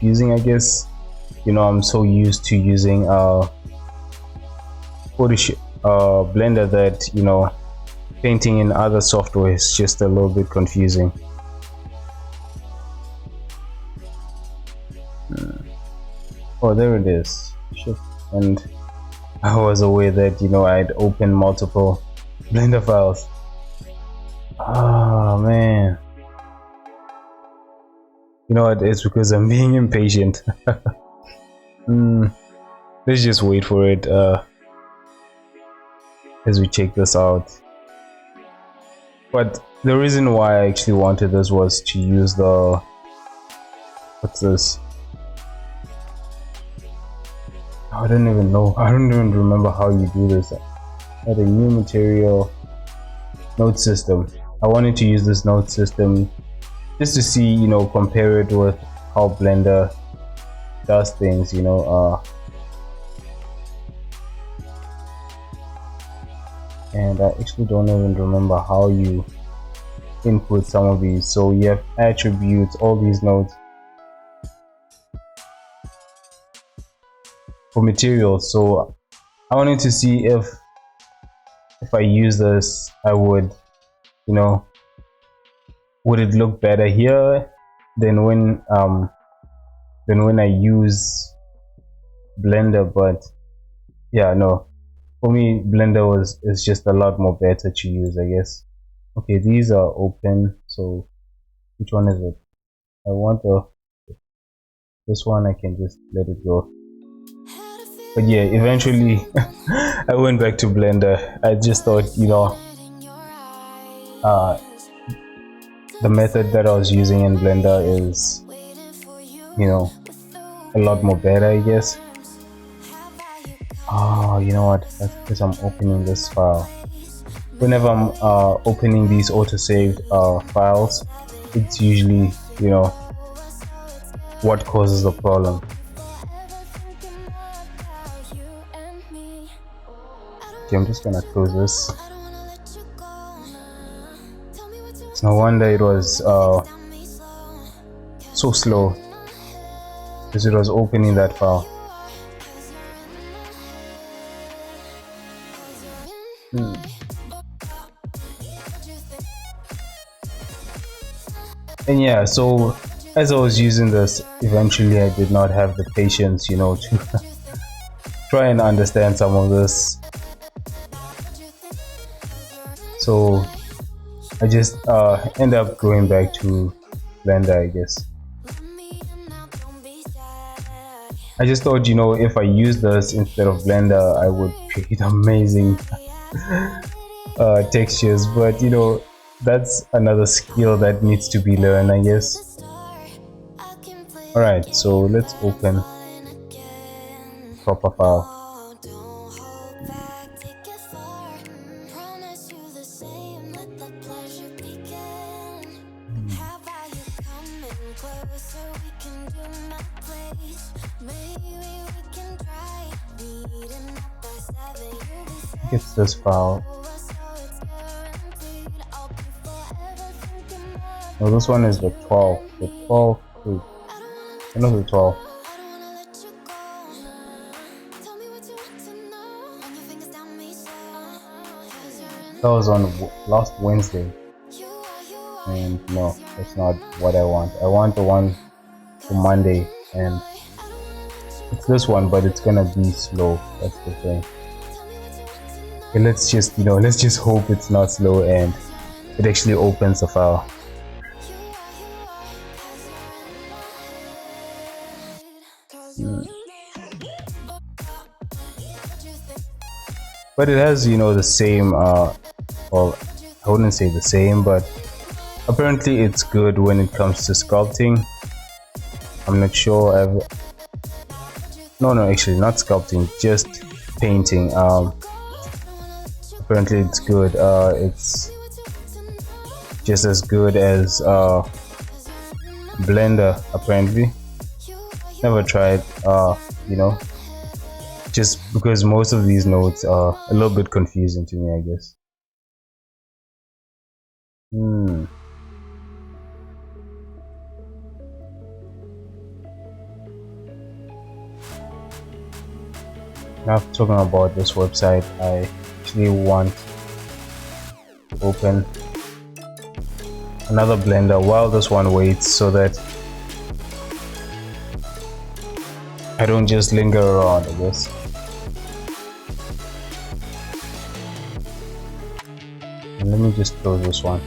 confusing, I guess. I'm so used to using Photoshop, Blender, that painting in other software is just a little bit confusing. Oh, there it is. Shift, and I was aware that I'd open multiple Blender files. Oh man, you know what? It's because I'm being impatient. Let's just wait for it as we check this out. But the reason why I actually wanted this was to use the, what's this? I don't even know. I don't even remember how you do this. Add a new material node system. I wanted to use this node system just to see, compare it with how Blender does things, and I actually don't even remember how you input some of these. So you have attributes, all these nodes for materials. So I wanted to see if I use this, I would, would it look better here than when I use Blender. But yeah, no, for me Blender is just a lot more better to use, I guess. Okay, these are open, so which one is it? I want this one. I can just let it go. But yeah, eventually I went back to Blender. I just thought, the method that I was using in Blender is, a lot more better, I guess. Oh, you know what? That's because I'm opening this file. Whenever I'm opening these autosaved files, it's usually, what causes the problem. Okay, I'm just gonna close this. It's no wonder it was so slow, because it was opening that file. And yeah, so as I was using this, eventually I did not have the patience, to try and understand some of this. So I just end up going back to Blender, I guess. I just thought, if I use this instead of Blender, I would create amazing textures. But that's another skill that needs to be learned, I guess. Alright, so let's open the proper file. It's this file. No, this one is the 12. The 12. Wait, another 12. That was on last Wednesday. And no, that's not what I want. I want the one for Monday, and it's this one, but it's gonna be slow. That's the thing. Okay, let's just hope it's not slow and it actually opens the file. But it has, the same, well, I wouldn't say the same, but apparently it's good when it comes to sculpting. I'm not sure. No, actually not sculpting, just painting. Apparently it's good. It's just as good as Blender, apparently. Never tried, just because most of these nodes are a little bit confusing to me, I guess. Now talking about this website, I actually want to open another Blender while this one waits, so that I don't just linger around, I guess. And let me just close this one.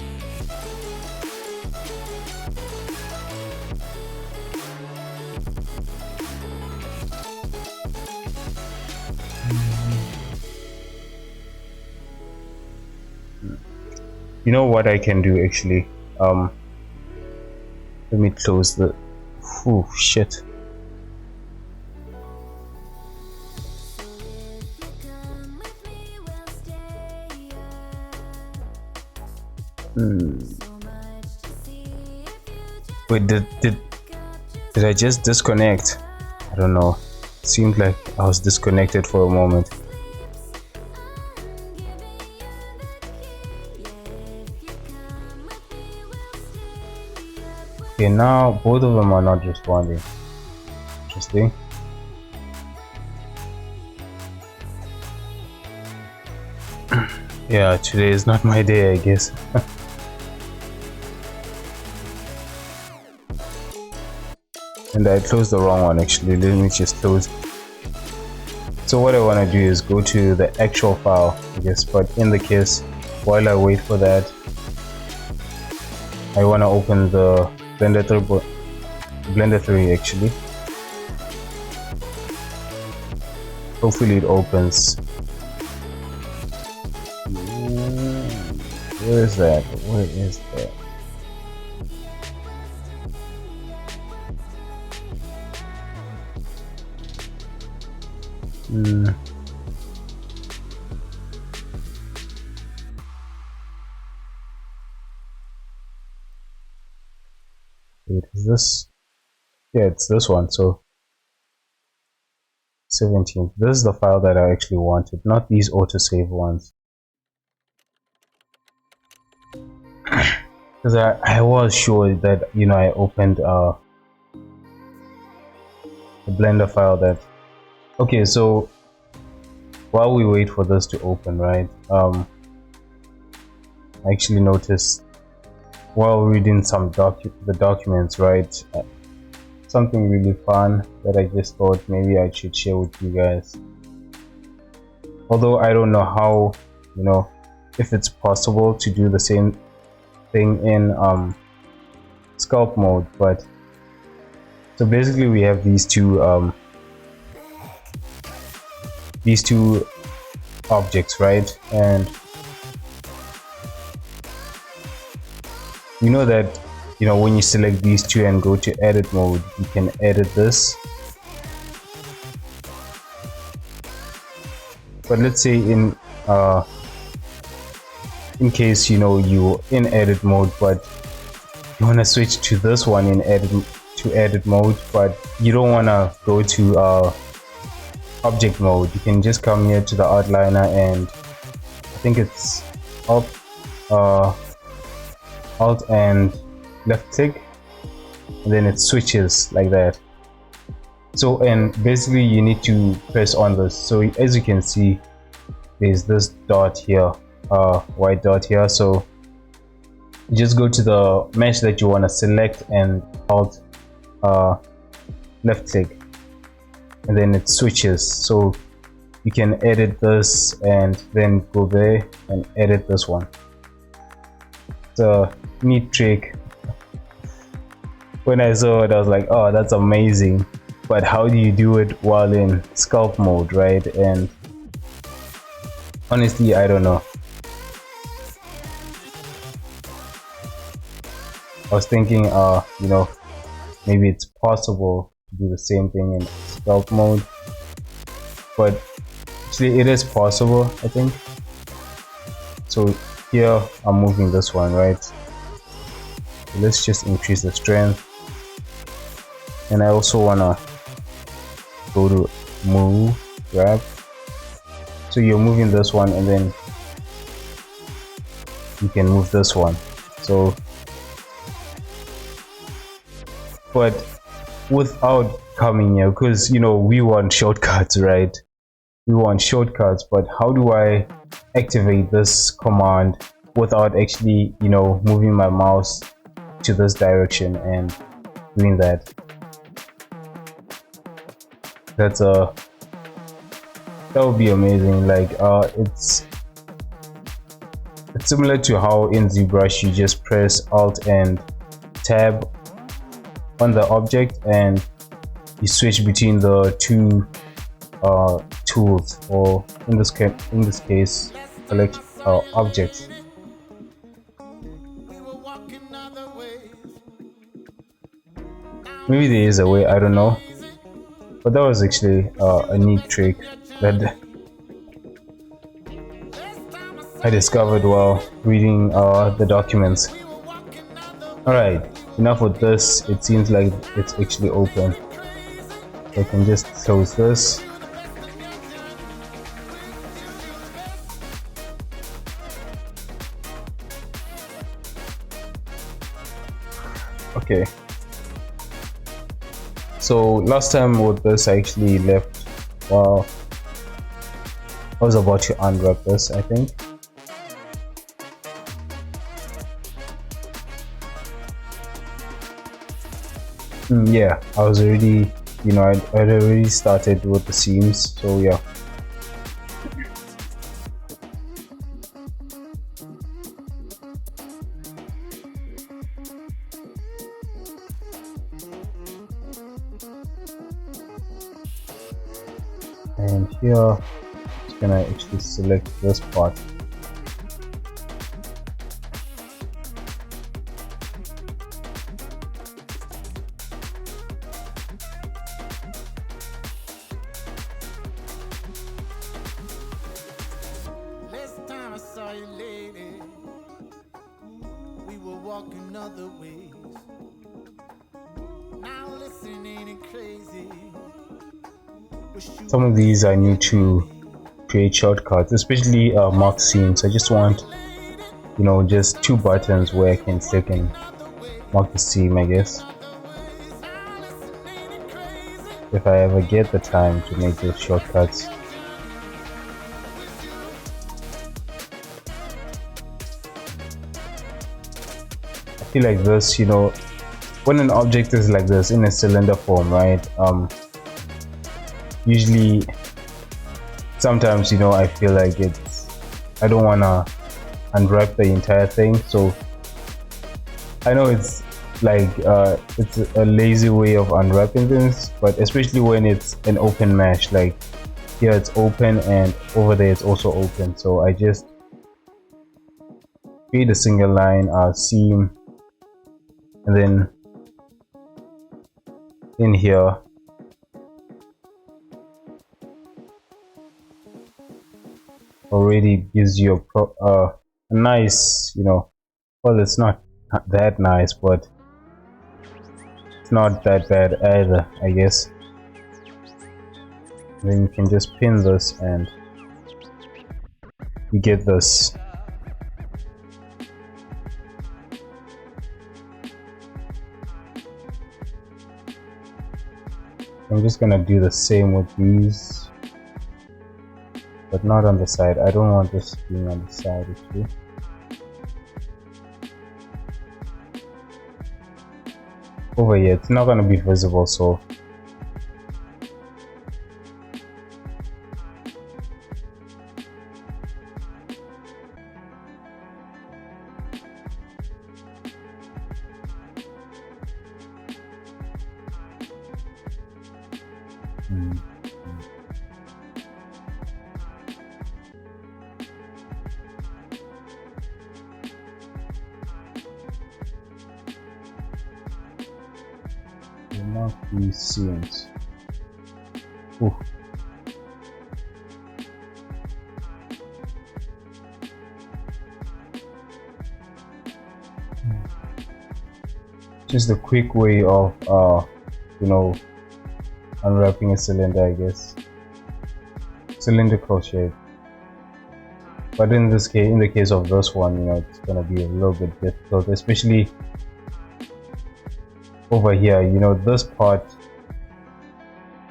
You know what I can do actually? Let me close the. Oh shit. Wait, did I just disconnect? I don't know. It seemed like I was disconnected for a moment. Okay, now both of them are not responding. Interesting. Yeah, today is not my day, I guess. And I closed the wrong one actually. Let me just close. So what I want to do is go to the actual file, I guess, but in the case, while I wait for that, I want to open the Blender 3 actually. Hopefully it opens. Where is that? Where is that? Wait, is this? Yeah, it's this one. So 17th. This is the file that I actually wanted, not these autosave ones. Because I was sure that, you know, I opened a Blender file that. Okay, so while we wait for this to open, right? I actually noticed while reading some documents, right? Something really fun that I just thought maybe I should share with you guys. Although I don't know how, you know, if it's possible to do the same thing in sculpt mode, but so basically we have these two objects, right? And you know that, you know, when you select these two and go to edit mode, you can edit this. But let's say in case, you know, you're in edit mode but you want to switch to this one in edit mode, but you don't want to go to object mode, you can just come here to the outliner and I think it's alt and left click, and then it switches like that. So, and basically you need to press on this. So as you can see, there's this dot here, white dot here. So you just go to the mesh that you want to select and alt left click, and then it switches. So you can edit this and then go there and edit this one. It's a neat trick. When I saw it, I was like, oh, that's amazing. But how do you do it while in sculpt mode, right? And honestly, I don't know. I was thinking, you know, maybe it's possible to do the same thing in sculpt mode, but actually it is possible, I think. So here I'm moving this one, right? So let's just increase the strength, and I also wanna go to move, grab. So you're moving this one, and then you can move this one. So, but without coming here, because, you know, we want shortcuts, right? we want shortcuts, but how do I activate this command without actually, you know, moving my mouse to this direction and doing that? That would be amazing. Like it's similar to how in ZBrush you just press Alt and Tab on the object and you switch between the two tools, or in this case select objects. Maybe there is a way, I don't know, but that was actually a neat trick that I discovered while reading the documents. Alright, enough with this. It seems like it's actually open. So I can just close this. Okay. So last time with this I actually left while I was about to unwrap this, I think. Yeah, I was already, you know, I'd already started with the seams, so yeah. And here, I'm just gonna actually select this part. Walking other ways. Now listening and crazy. Some of these I need to create shortcuts, especially mark seams. I just want, you know, just 2 buttons where I can click and mark the seam, I guess, if I ever get the time to make those shortcuts. I feel like this, you know, when an object is like this in a cylinder form, right, usually sometimes, you know, I feel like I don't want to unwrap the entire thing. So I know it's like it's a lazy way of unwrapping things, but especially when it's an open mesh, like here it's open and over there it's also open. So I just create a single line seam, and then in here already gives you a nice, you know, well, it's not that nice, but it's not that bad either, I guess. And then you can just pin this and you get this. I'm just gonna do the same with these, but not on the side. I don't want this being on the side actually. Over here, it's not gonna be visible, so mark these seams. Ooh. Just a quick way of you know, unwrapping a cylinder, I guess. Cylindrical shape. But in this case, in the case of this one, you know, it's gonna be a little bit difficult, especially over here. You know, this part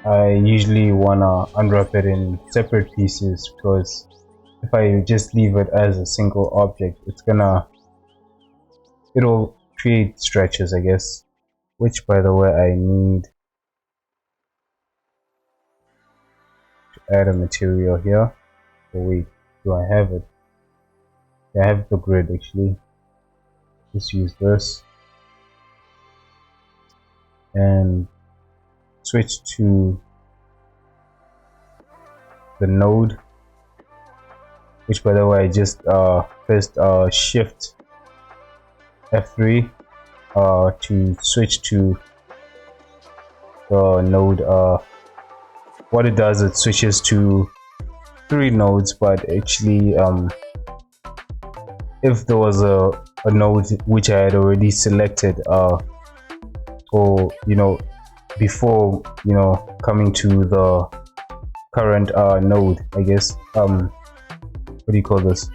I usually wanna unwrap it in separate pieces, because if I just leave it as a single object, it'll create stretches, I guess. Which, by the way, I need to add a material here. Oh wait, do I have it? Yeah, I have the grid actually. Just use this and switch to the node, which, by the way, I just pressed shift F3 to switch to the node. What it does, it switches to 3 nodes, but actually if there was a node which I had already selected, or before coming to the current node, I guess, what do you call this,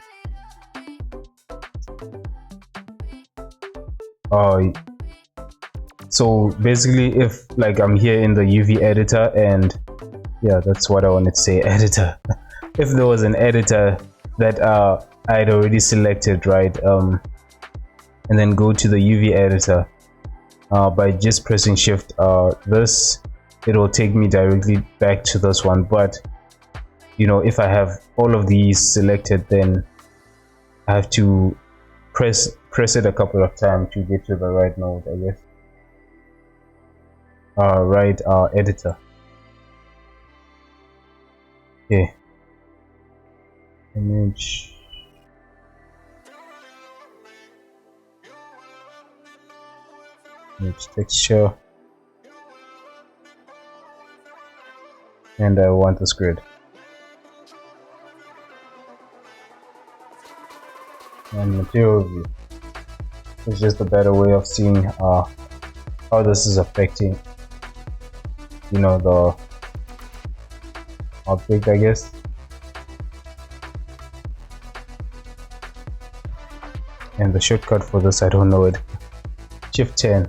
so basically, if like I'm here in the UV editor, and yeah, that's what I wanted to say, editor. If there was an editor that I had already selected, right, and then go to the UV editor, by just pressing shift this, it will take me directly back to this one. But if I have all of these selected, then I have to press it a couple of times to get to the right node, I guess. Right editor. Okay, image, texture, and I want this grid. And material view is just a better way of seeing how this is affecting the object, I guess. And the shortcut for this, I don't know it. Shift 10.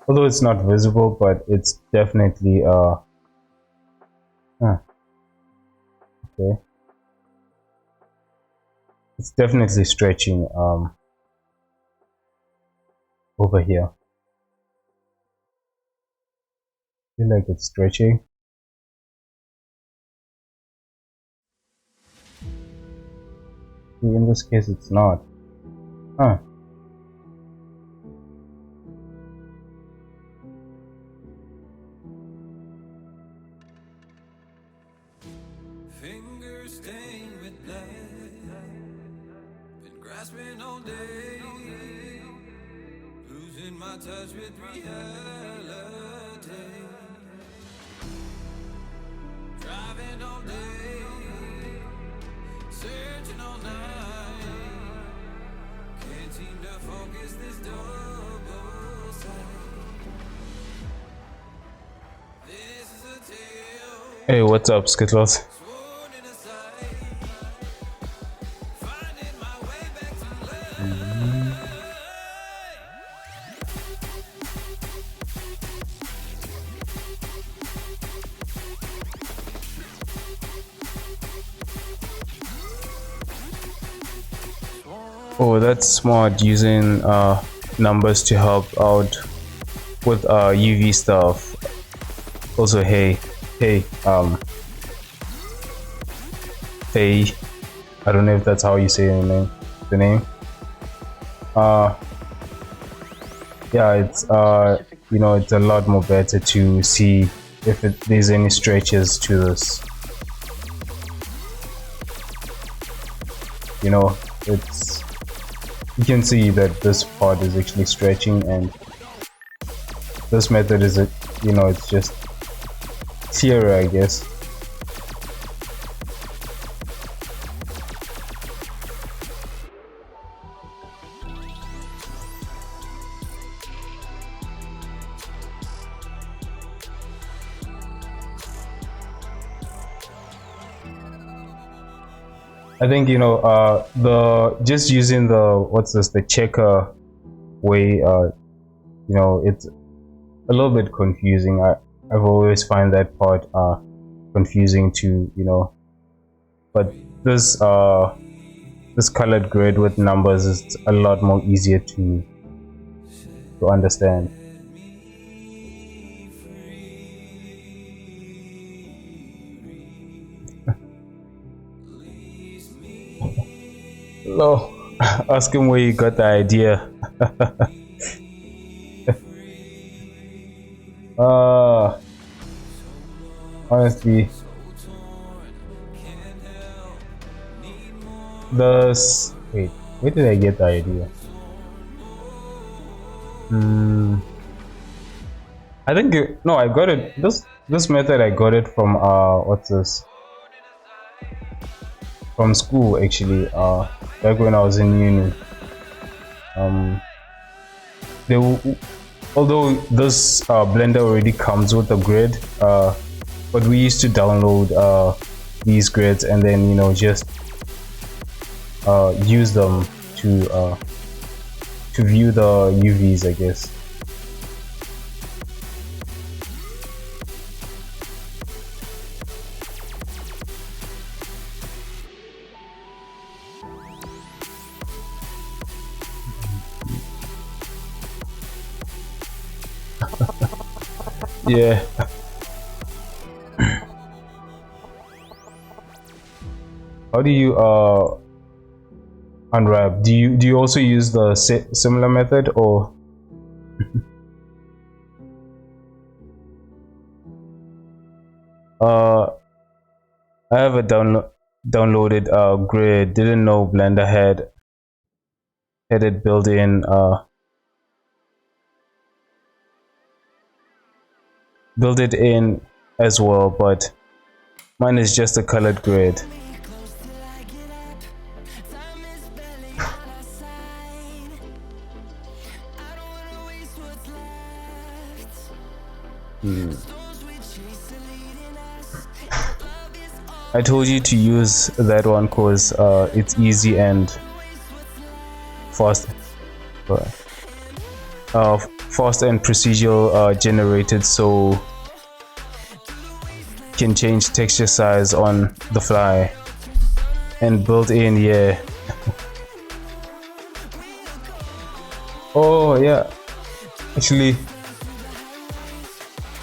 Although it's not visible, but it's definitely okay. It's definitely stretching over here. I feel like it's stretching. In this case, it's not. Fingers stained with blood, been grasping all day, losing my touch with reality, driving all day, searching all night, can't seem to focus this double sight. This is a tale. Hey, what's up, Skittles? Oh, that's smart, using numbers to help out with UV stuff. Also, hey, Faye, I don't know if that's how you say the name. Yeah, it's it's a lot more better to see if there's any stretches to this. You can see that this part is actually stretching, and this method is it's just clearer, I guess. I think the just using the checker way, it's a little bit confusing. I've always find that part confusing too, but this this colored grid with numbers is a lot more easier to understand. No, ask him where you got the idea. Honestly, wait, where did I get the idea? I think no, I got it. This method I got it from what's this? From school actually. Back when I was in uni. They although this blender already comes with a grid, but we used to download these grids and then just use them to view the UVs, I guess. Yeah. How do you unwrap? Do you also use the similar method, or I have a downloaded grid. Didn't know Blender had it built in build it in as well, but mine is just a colored grid. I told you to use that one because it's easy and fast, fast and procedural generated, so you can change texture size on the fly and built in. Yeah. Oh yeah, actually,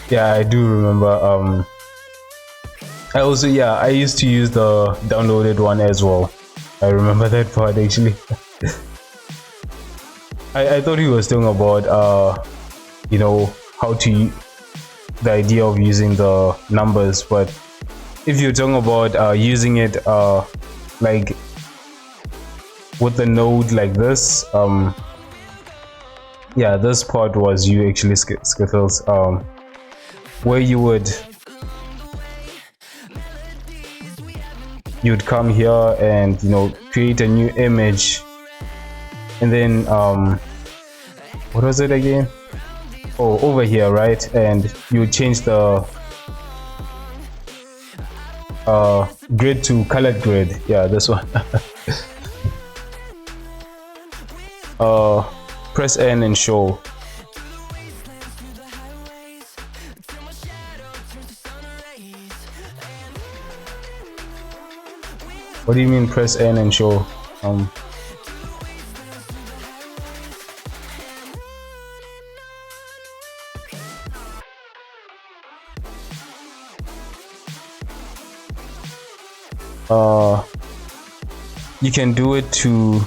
yeah, I do remember. I used to use the downloaded one as well. I remember that part actually. I thought he was talking about how to the idea of using the numbers, but if you're talking about using it like with the node like this, yeah, this part was you actually, Skittles, where you'd come here and create a new image, and then what was it again? Oh, over here, right? And you change the grid to colored grid. Yeah, this one. Press N and show. What do you mean press N and show? You can do it to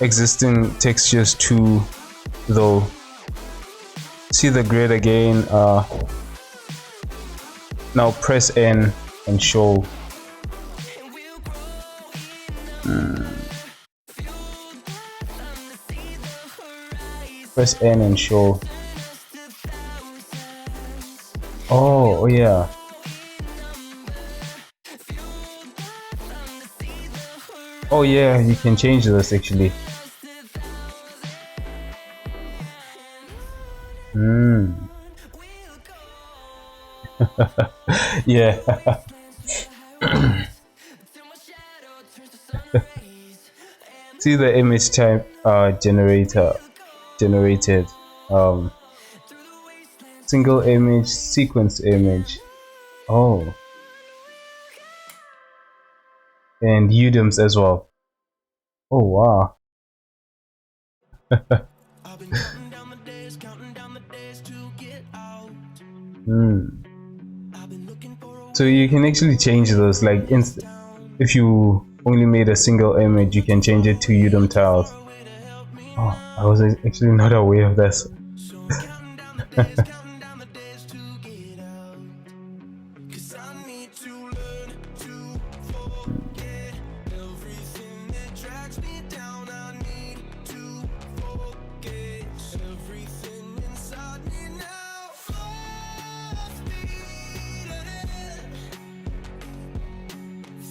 existing textures too, though. See the grid again. Now press N and show. Press N and show. Oh yeah. Oh yeah, you can change this actually. Yeah. See the image type generated single image, sequence image. Oh, and UDIMs as well. Oh wow. So you can actually change those, like if you only made a single image, you can change it to UDIM tiles. Oh, I was actually not aware of this.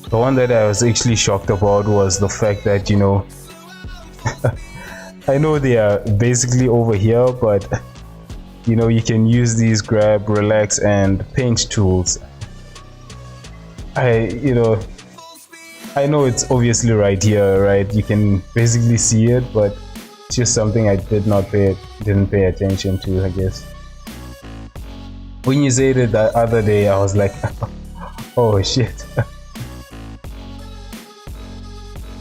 The one that I was actually shocked about was the fact that, you know, I know they are basically over here, but you know, you can use these grab, relax, and paint tools. I know it's obviously right here, right? You can basically see it, but it's just something I didn't pay attention to, I guess. When you said it that other day, I was like, oh shit.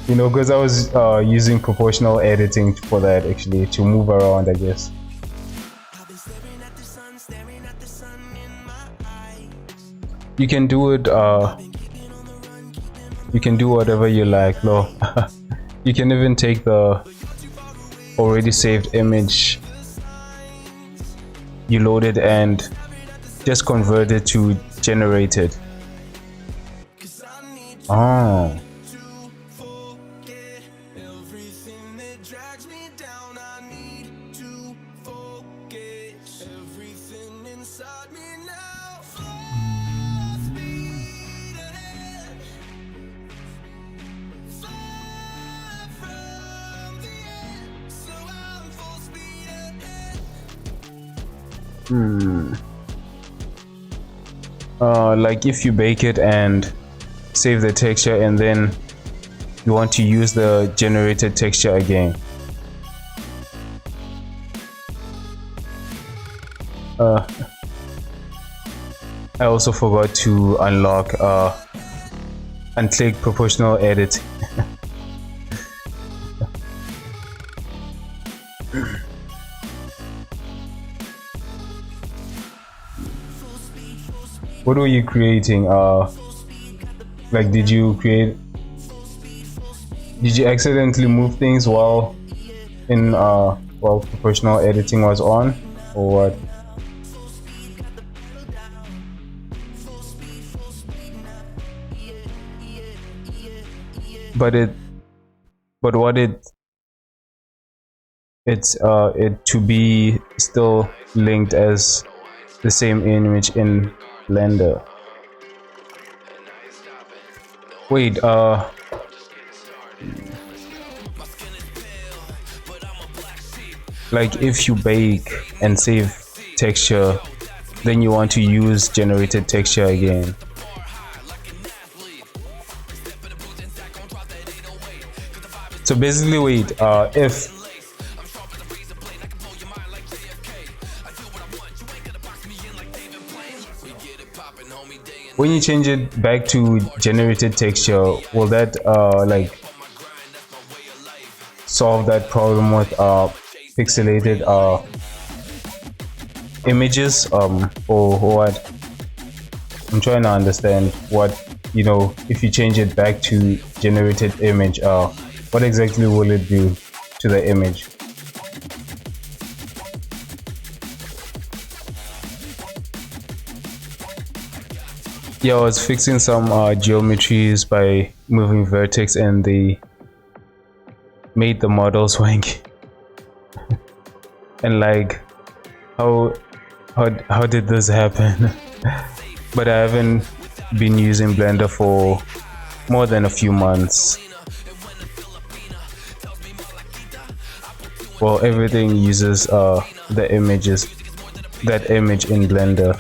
You know, because I was using proportional editing for that, actually, to move around, I guess. You can do it, you can do whatever you like, no. You can even take the already saved image you loaded and just convert it to generated. Oh. Like if you bake it and save the texture and then you want to use the generated texture again. I also forgot to unlock unclick proportional edit. What were you creating? Like, did you accidentally move things while proportional editing was on, or what? It's to be still linked as the same image in Blender. Wait, like if you bake and save texture, then you want to use generated texture again. So basically, wait, if when you change it back to generated texture, will that like solve that problem with pixelated images, or what? I'm trying to understand what, you know, if you change it back to generated image, what exactly will it do to the image? Yeah, I was fixing some geometries by moving vertex and they made the model swanky. And like, how did this happen? But I haven't been using Blender for more than a few months. Well, everything uses the images, that image in Blender.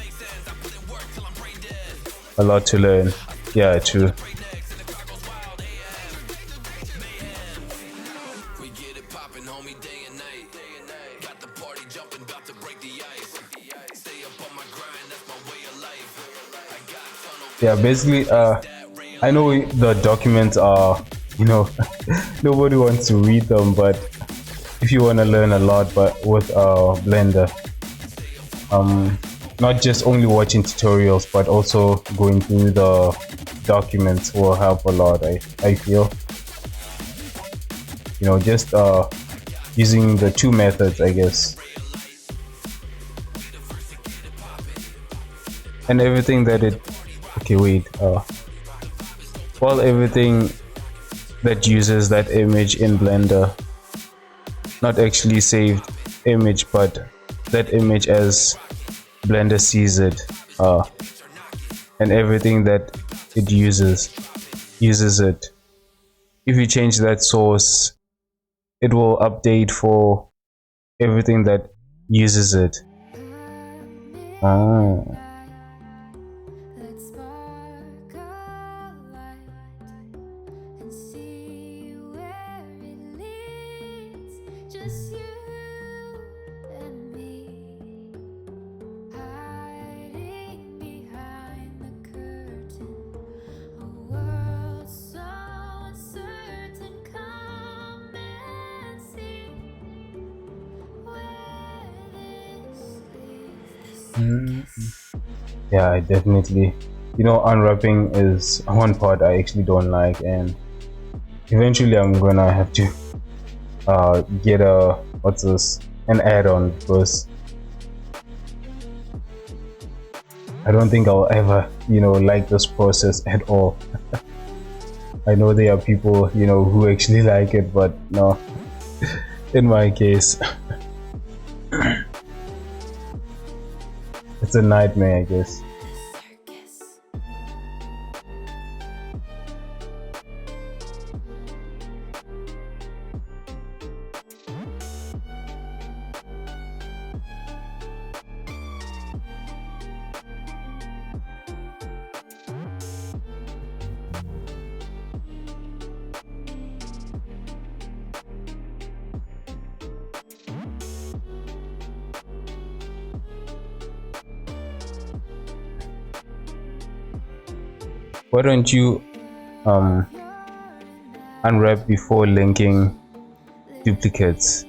A lot to learn. Yeah, true. Yeah, basically, I know the documents are, you know, nobody wants to read them, but if you want to learn a lot, but with Blender, um, not just only watching tutorials, but also going through the documents will help a lot. I feel, you know, just using the two methods, I guess, and everything that it. Okay, wait. Well, everything that uses that image in Blender, not actually saved image, but that image as Blender sees it, and everything that it uses it. If you change that source, it will update for everything that uses it. Ah. Yeah, I definitely, you know, unwrapping is one part I actually don't like, and eventually I'm gonna have to get a, what's this, an add-on, because I don't think I'll ever, you know, like this process at all. I know there are people, you know, who actually like it, but no, in my case, it's a nightmare, I guess. Why don't you unwrap before linking duplicates?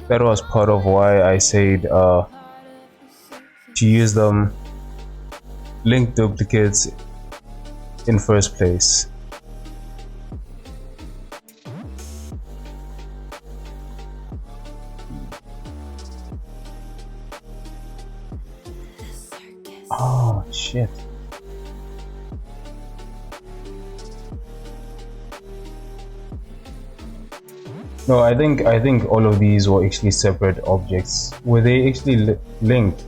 That was part of why I said to use them link duplicates in first place. Oh shit. No, I think all of these were actually separate objects. Were they actually linked?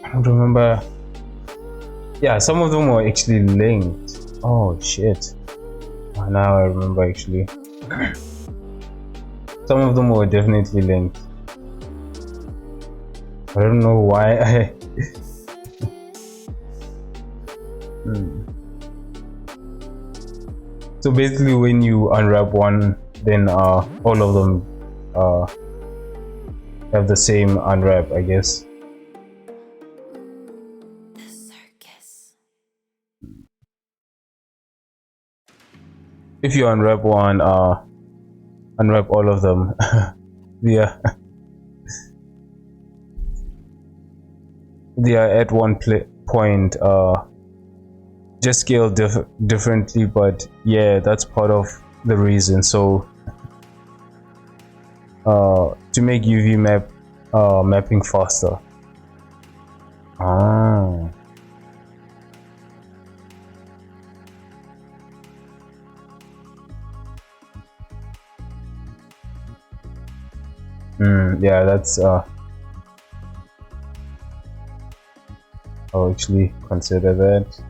I don't remember. Yeah, some of them were actually linked. Oh shit. Oh, now I remember actually. Some of them were definitely linked. I don't know why I So basically when you unwrap one, then all of them have the same unwrap, I guess. If you unwrap one, unwrap all of them. Yeah. They are at one point just scaled differently, but yeah, that's part of the reason. So to make UV mapping faster. Yeah, that's I'll actually consider that.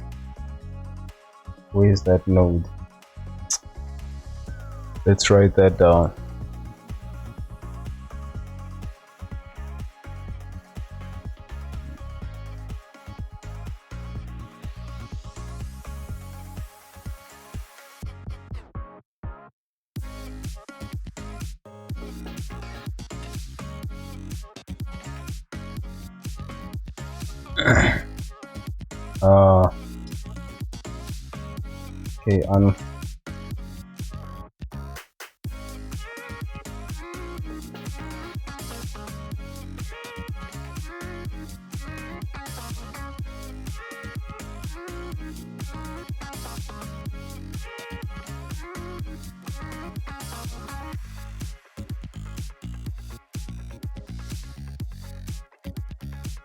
Where's that node? Let's write that down. Okay,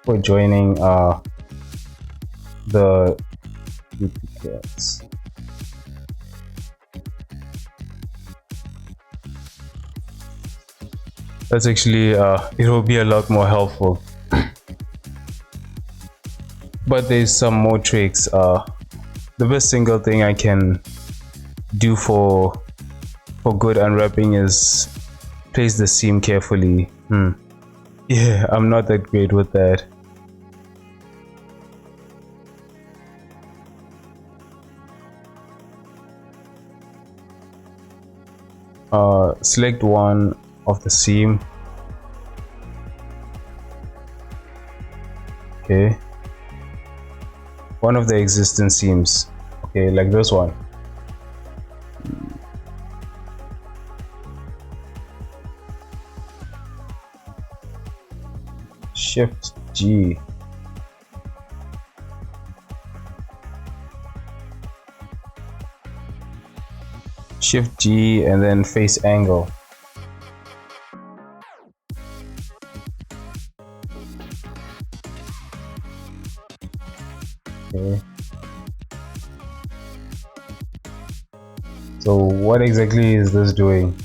for joining the duplicates. That's actually it will be a lot more helpful. But there's some more tricks. The best single thing I can do for good unwrapping is place the seam carefully. Yeah, I'm not that great with that. Select one of the seam. Okay, one of the existing seams. Okay, like this one. Shift G. Shift G and then face angle. Okay. So what exactly is this doing?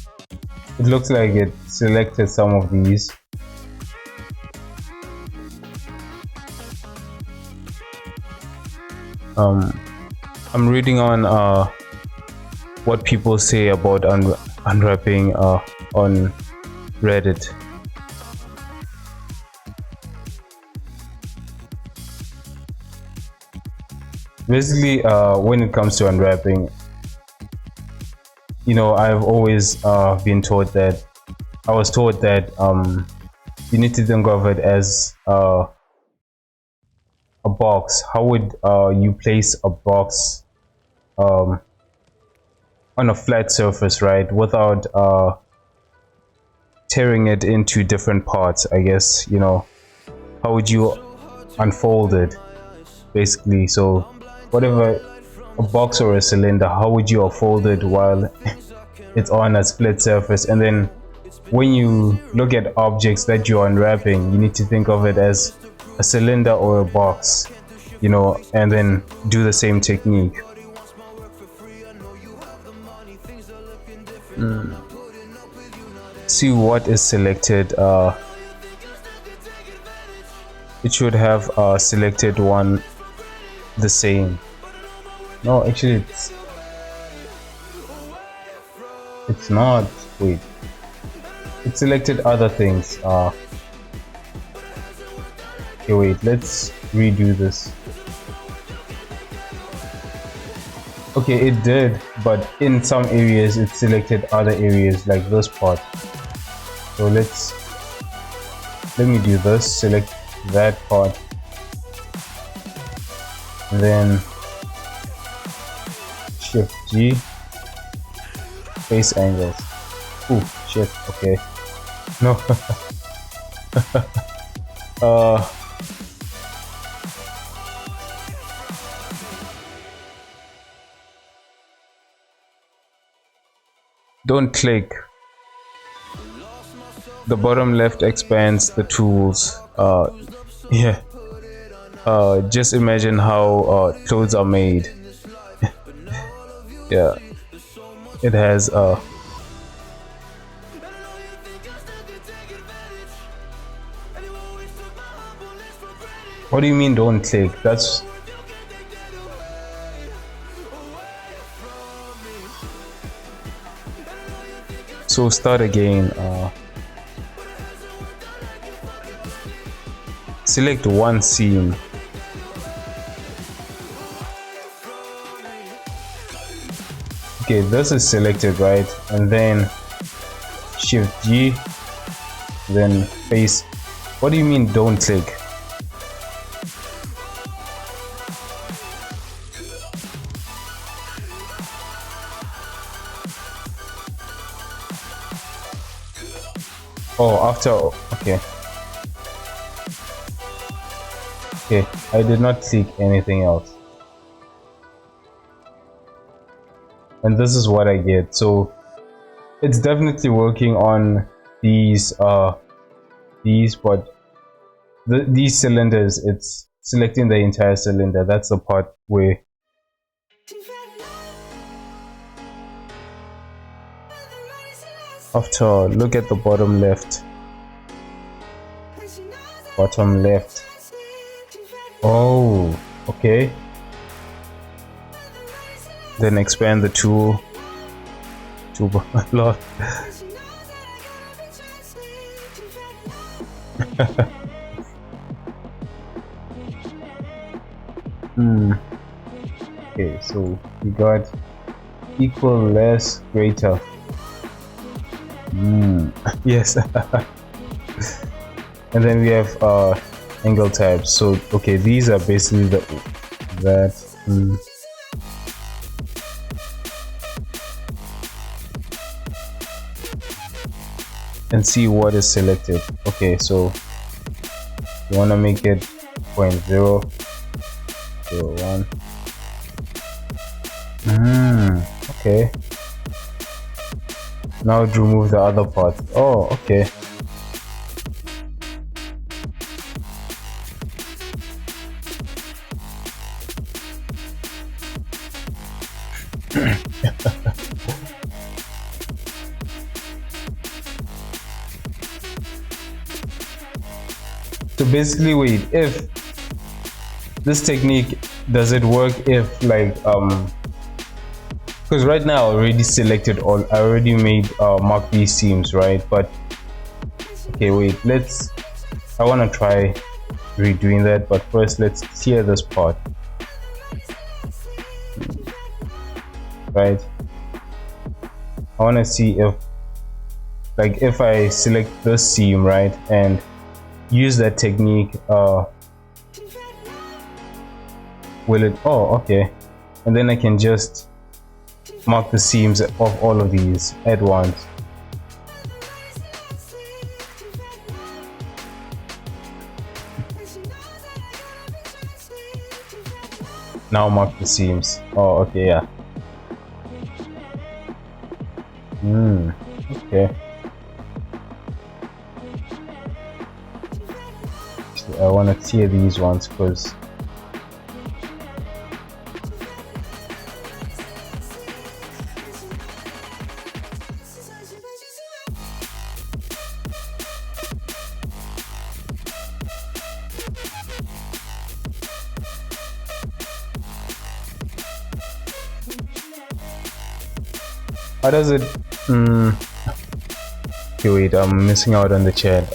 It looks like it selected some of these. I'm reading on what people say about unwrapping on Reddit. Basically, when it comes to unwrapping, you know, I've always been taught that I was taught that you need to think of it as a box. How would you place a box on a flat surface, right, without tearing it into different parts? I guess, you know, how would you unfold it, basically? So whatever, a box or a cylinder, how would you unfold it while it's on a split surface? And then when you look at objects that you're unwrapping, you need to think of it as a cylinder or a box, you know, and then do the same technique. See what is selected. It should have selected one the same. No, actually it's not. Wait, it selected other things. Okay, wait, let's redo this. Okay, it did, but in some areas it selected other areas, like this part. So let me do this. Select that part, and then Shift G, face angles. Ooh, shit. Okay, no. Don't click. The bottom left expands the tools. Yeah. Just imagine how clothes are made. Yeah. It has What do you mean don't click? That's so start again. Select one seam. Okay, this is selected, right? And then Shift G, then face. What do you mean don't click? Oh, after, okay. Okay, I did not click anything else. And this is what I get. So it's definitely working on these but these cylinders, it's selecting the entire cylinder. That's the part where after, look at the bottom left. Bottom left. Oh, okay. Then expand the tool to a lot. Okay, so we got equal, less, greater. Yes. And then we have angle types. So okay, these are basically and see what is selected. Okay, so you want to make it 0.001. Okay. Now to remove the other part. Oh, okay. So basically, wait, if this technique, does it work if like because right now I already selected all, I already made mark these seams, right? But okay, wait, I want to try redoing that, but first let's tear this part, right? I want to see if like if I select this seam, right, and use that technique, will it, oh okay, and then I can just mark the seams of all of these at once. Now mark the seams. Oh okay, yeah. Okay. I want to tear these ones because how does it okay, wait, I'm missing out on the chat.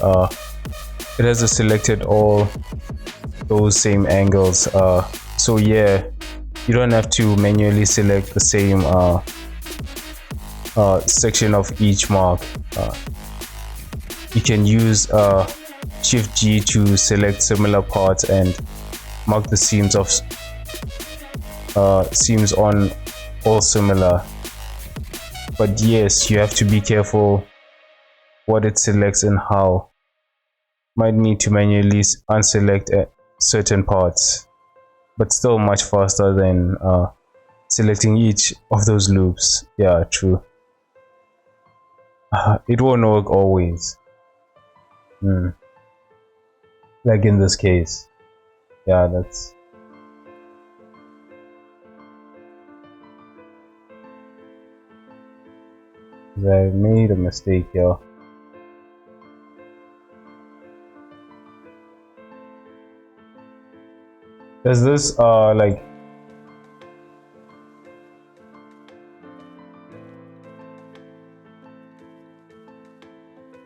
It has selected all those same angles, so yeah, you don't have to manually select the same section of each mark. You can use Shift G to select similar parts and mark the seams of seams on all similar. But yes, you have to be careful what it selects and how. Might need to manually unselect certain parts, but still much faster than selecting each of those loops. Yeah, true. It won't work always. Like in this case. Yeah, that's I made a mistake here. Does this like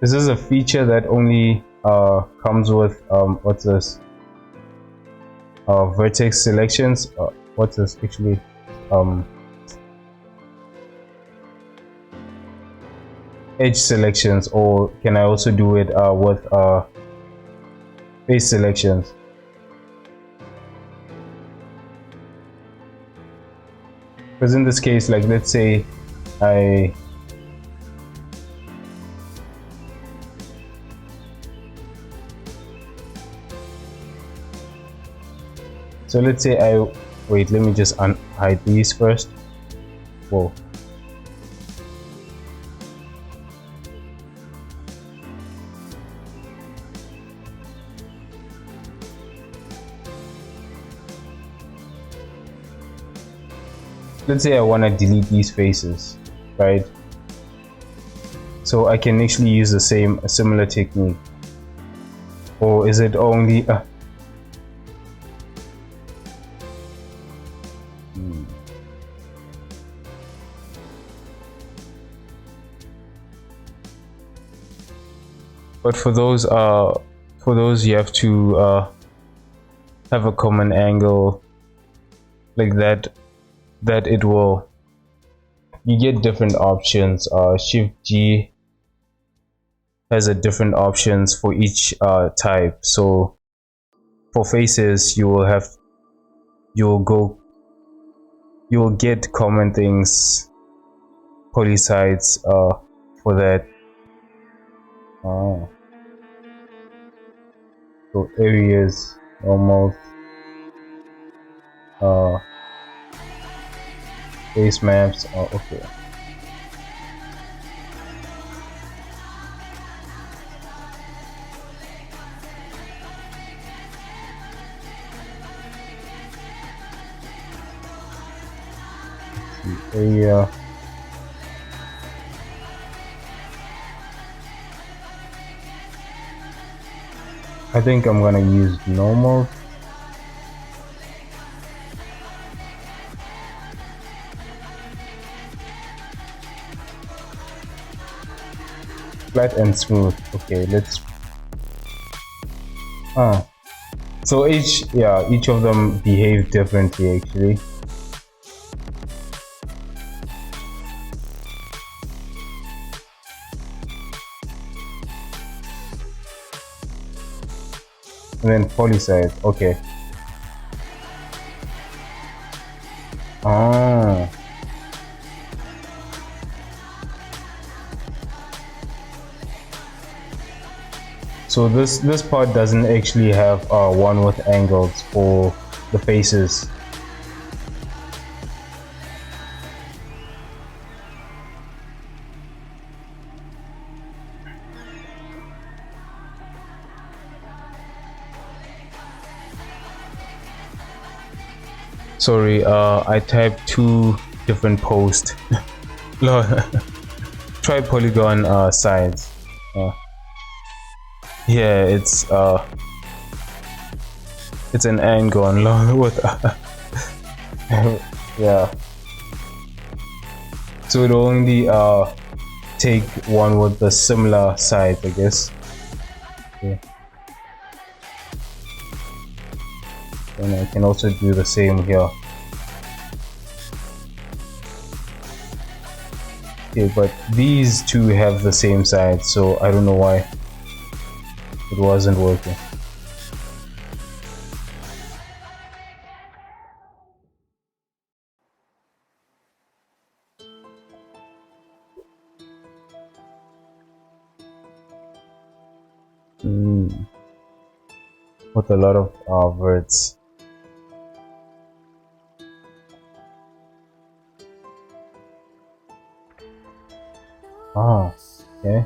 is this a feature that only comes with what's this, vertex selections? What's this actually, edge selections, or can I also do it with face selections? Because in this case, like let's say I So let's say wait, let me just hide these first. Whoa. Let's say I want to delete these faces, right? So I can actually use a similar technique, or is it only But for those you have to have a common angle like that it will, you get different options. Shift G has a different options for each type. So for faces you'll get common things, polysides for that. So areas, normal, face maps. Okay. Area. I think I'm gonna use normal. Flat and smooth. Okay, let's so each of them behave differently actually. And then polyside. Okay. So this part doesn't actually have one with angles for the faces. Sorry, I typed two different posts. Try polygon sides. Yeah, it's an angle on with yeah. So it only take one with the similar sides, I guess. Okay. And I can also do the same here. Okay, but these two have the same side, so I don't know why it wasn't working. With a lot of words. Okay.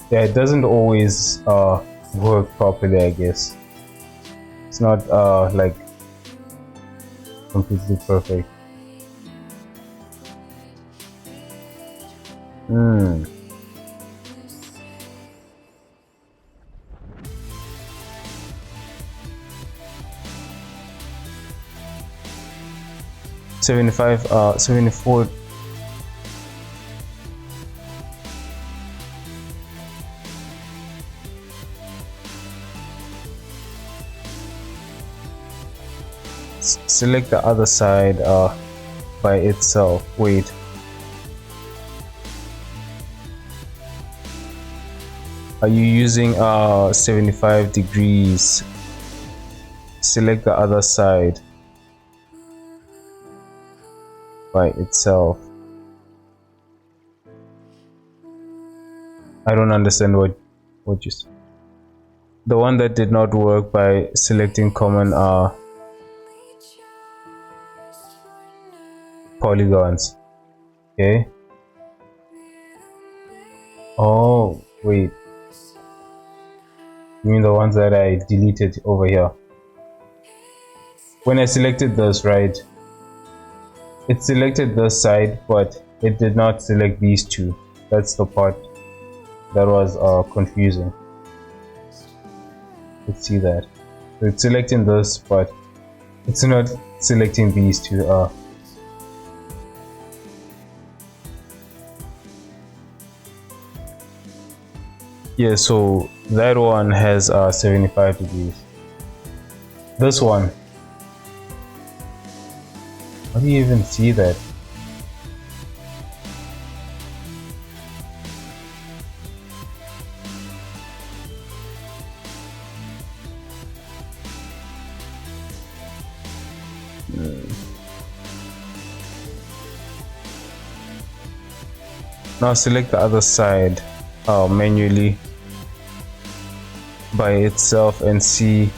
Yeah, it doesn't always work properly, I guess. It's not like completely perfect. 75, 74. Select the other side by itself. Wait. Are you using 75 degrees? Select the other side. by itself. I don't understand what you said. The one that did not work by selecting common polygons. Okay. Oh wait, you mean the ones that I deleted over here? When I selected this, right, it selected this side, but it did not select these two. That's the part that was confusing. Let's see that. So it's selecting this, but it's not selecting these two. Yeah, so that one has 75 degrees. This one, how do you even see that? Now select the other side manually by itself and see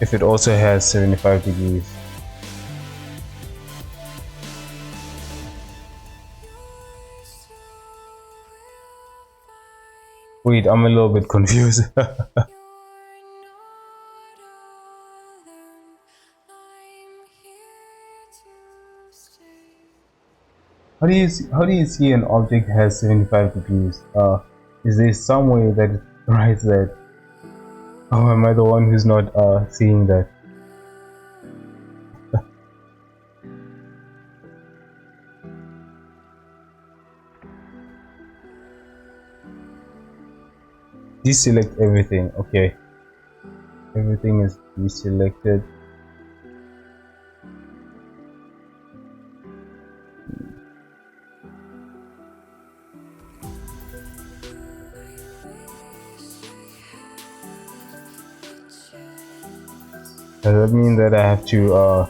if it also has 75 degrees. Wait, I'm a little bit confused. How do you see an object has 75 degrees? Is there some way that it writes that? Or am I the one who's not seeing that? Deselect everything. Okay, everything is deselected. Does that mean that I have to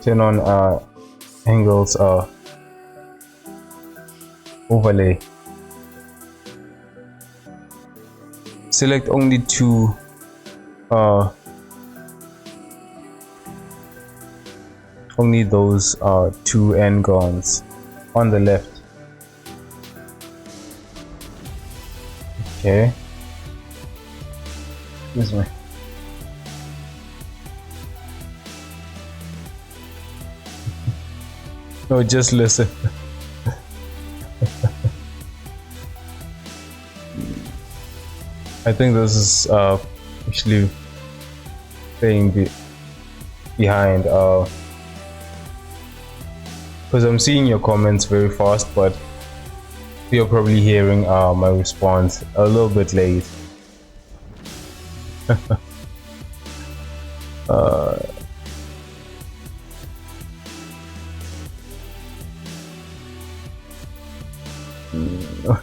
turn on angles overlay? Select only two only those two n-gons on the left. Okay. Excuse me. No, just listen. I think this is actually staying behind because I'm seeing your comments very fast, but you're probably hearing my response a little bit late.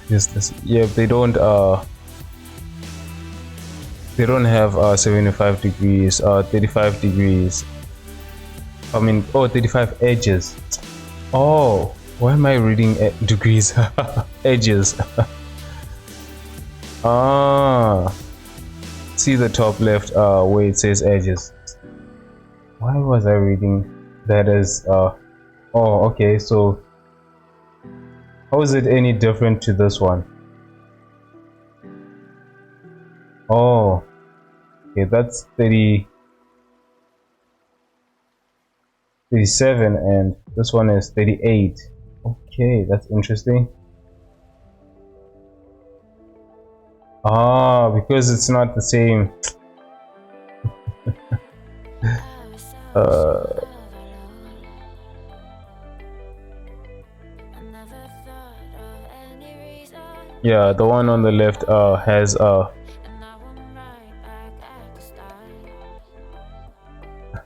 Yes, this. Yeah, they don't have 75 degrees, 35 degrees. I mean, oh, 35 edges. Oh, why am I reading degrees? Edges. See the top left where it says edges. Why was I reading that as oh, okay, so how is it any different to this one? Oh, okay, that's 37 and this one is 38. Okay, that's interesting. Because it's not the same. Yeah, the one on the left has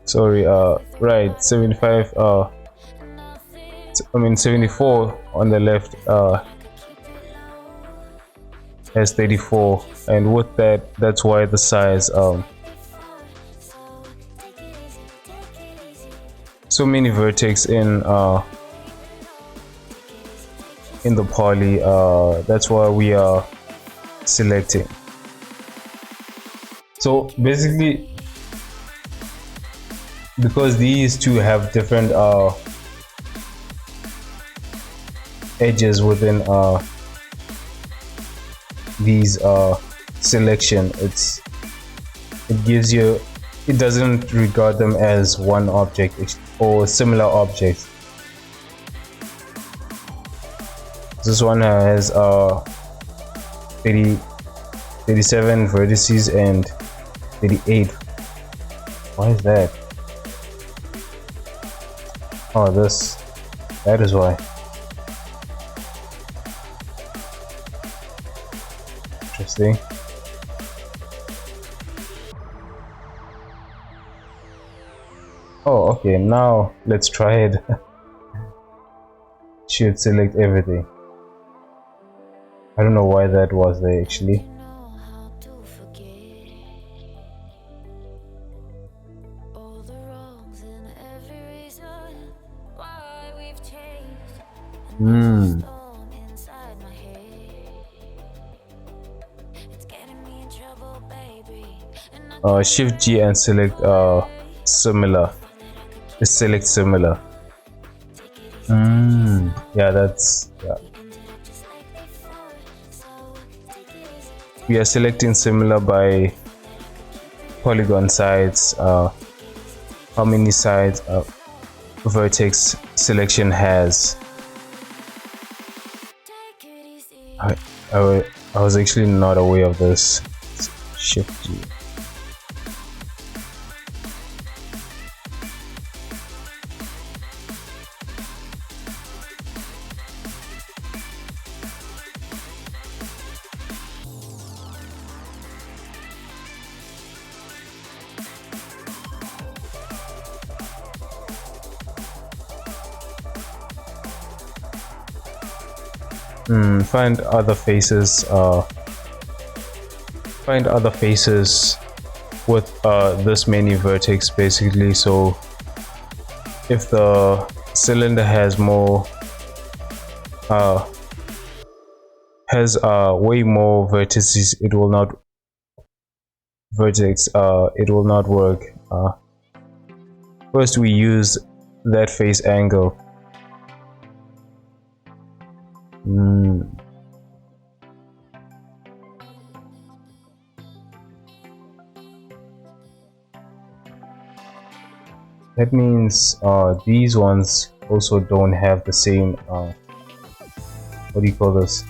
sorry, right, 75 I mean 74 on the left has 34, and with that's why the size so many vertex in the poly. That's why we are selecting. So basically, because these two have different edges within these selection, it gives you, it doesn't regard them as one object or similar objects. This one has 37 vertices and 38. Why is that? Oh, that is why. Interesting. Oh, okay, now let's try it. Should select everything. I don't know why that was there actually. Shift G and select similar. Just select similar. Yeah, that's, yeah. We are selecting similar by polygon sides, how many sides vertex selection has. I was actually not aware of this. Shift G. Find other faces. Find other faces with this many vertex basically. So if the cylinder has more, has way more vertices, it will not it will not work. First we use that face angle. That means these ones also don't have the same what do you call this?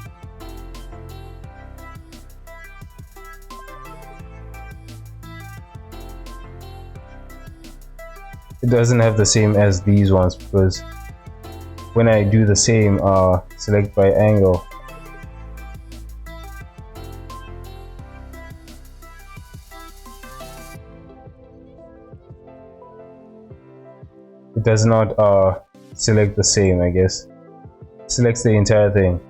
It doesn't have the same as these ones, because when I do the same select by angle, it does not select the same, I guess. It selects the entire thing.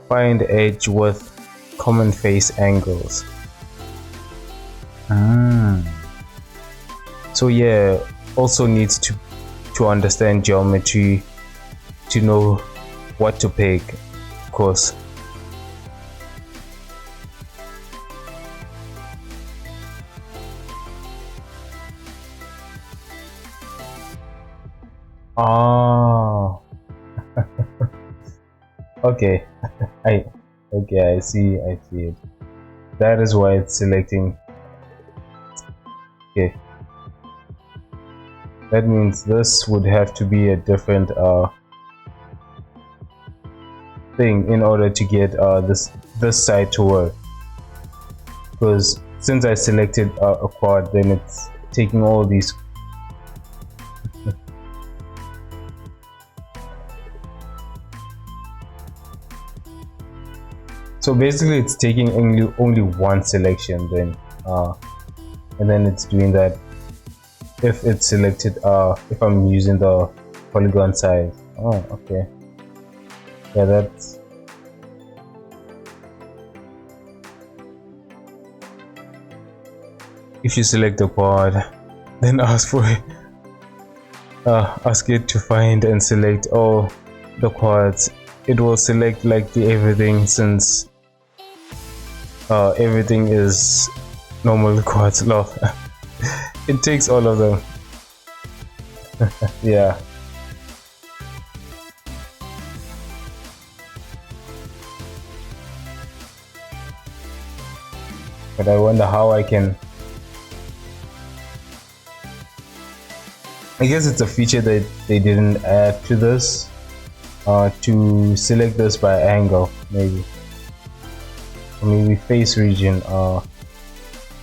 Find edge with common face angles. So yeah, also needs to understand geometry to know what to pick, of course. Okay. I see it. That is why it's selecting. Okay, that means this would have to be a different thing in order to get this side to work, because since I selected a quad, then it's taking all these. So basically it's taking only one selection, then and then it's doing that if it's selected if I'm using the polygon size. Oh, okay. Yeah, that's if you select the quad, then ask it to find and select all the quads. It will select like the everything, since everything is normal quads law. It takes all of them. Yeah. But I wonder how I can. I guess it's a feature that they didn't add to this, to select this by angle, maybe. Or maybe face region.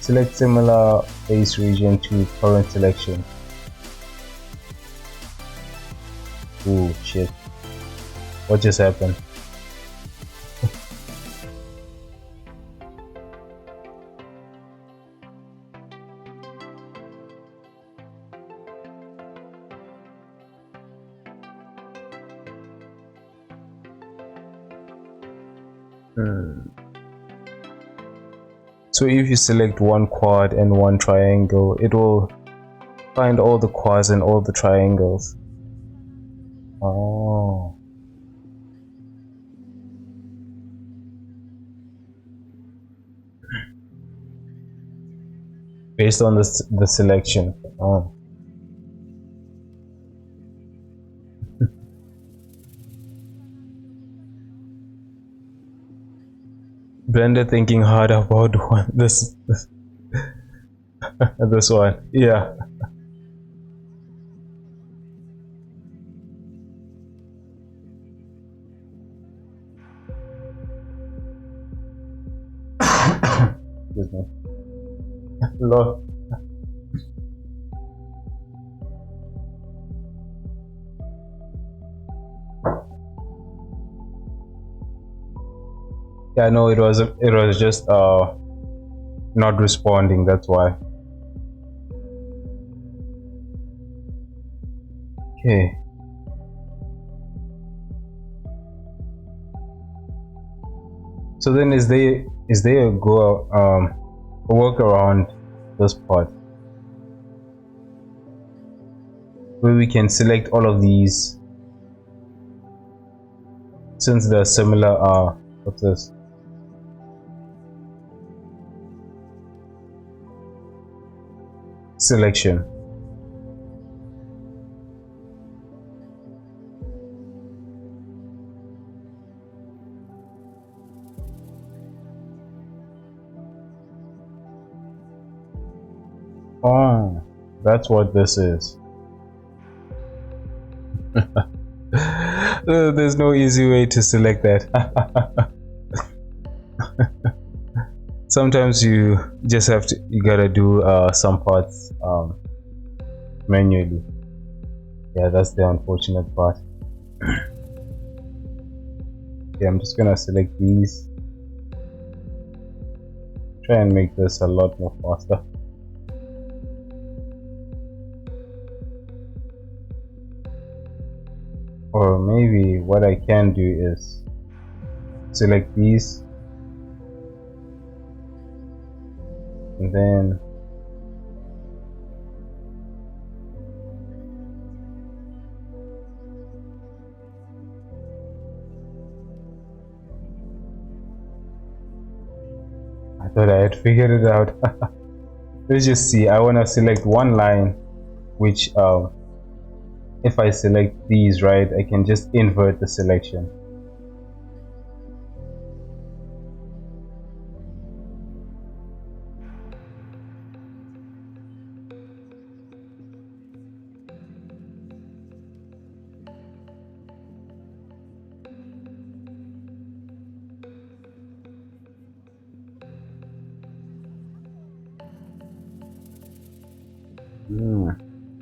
Select similar face region to current selection. Oh shit! What just happened? So if you select one quad and one triangle, it will find all the quads and all the triangles. Oh. Based on the selection. Oh. Blender thinking hard about this this one. Yeah. Excuse me. Lord. Yeah, no, it was just not responding, that's why. Okay. So then is there a a workaround this part where we can select all of these, since they're similar? What's this? Selection. Oh, that's what this is. There's no easy way to select that. Sometimes you just you gotta do some parts manually. Yeah, that's the unfortunate part. Okay, I'm just gonna select these. Try and make this a lot more faster. Or maybe what I can do is select these and then I thought I had figured it out. Let's just see. I want to select one line, which if I select these, right, I can just invert the selection.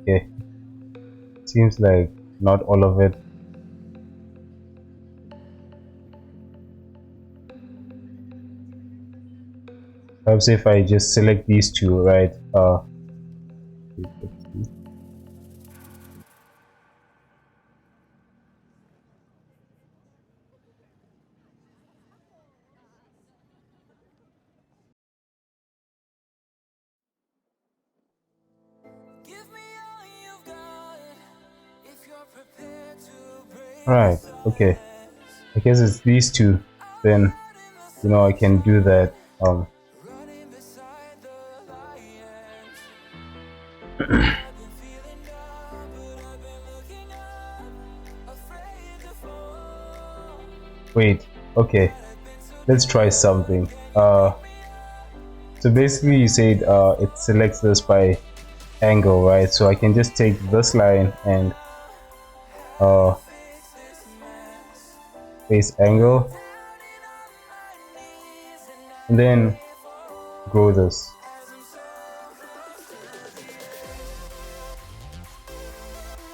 Okay, seems like not all of it. Perhaps if I just select these two, right? Right, okay. I guess it's these two. Then, you know, I can do that. Running beside the lions. I've been feeling down, but I've been looking up, afraid to fall. Wait, okay. Let's try something. So basically you said it selects this by angle, right? So I can just take this line and uh face angle and then grow this.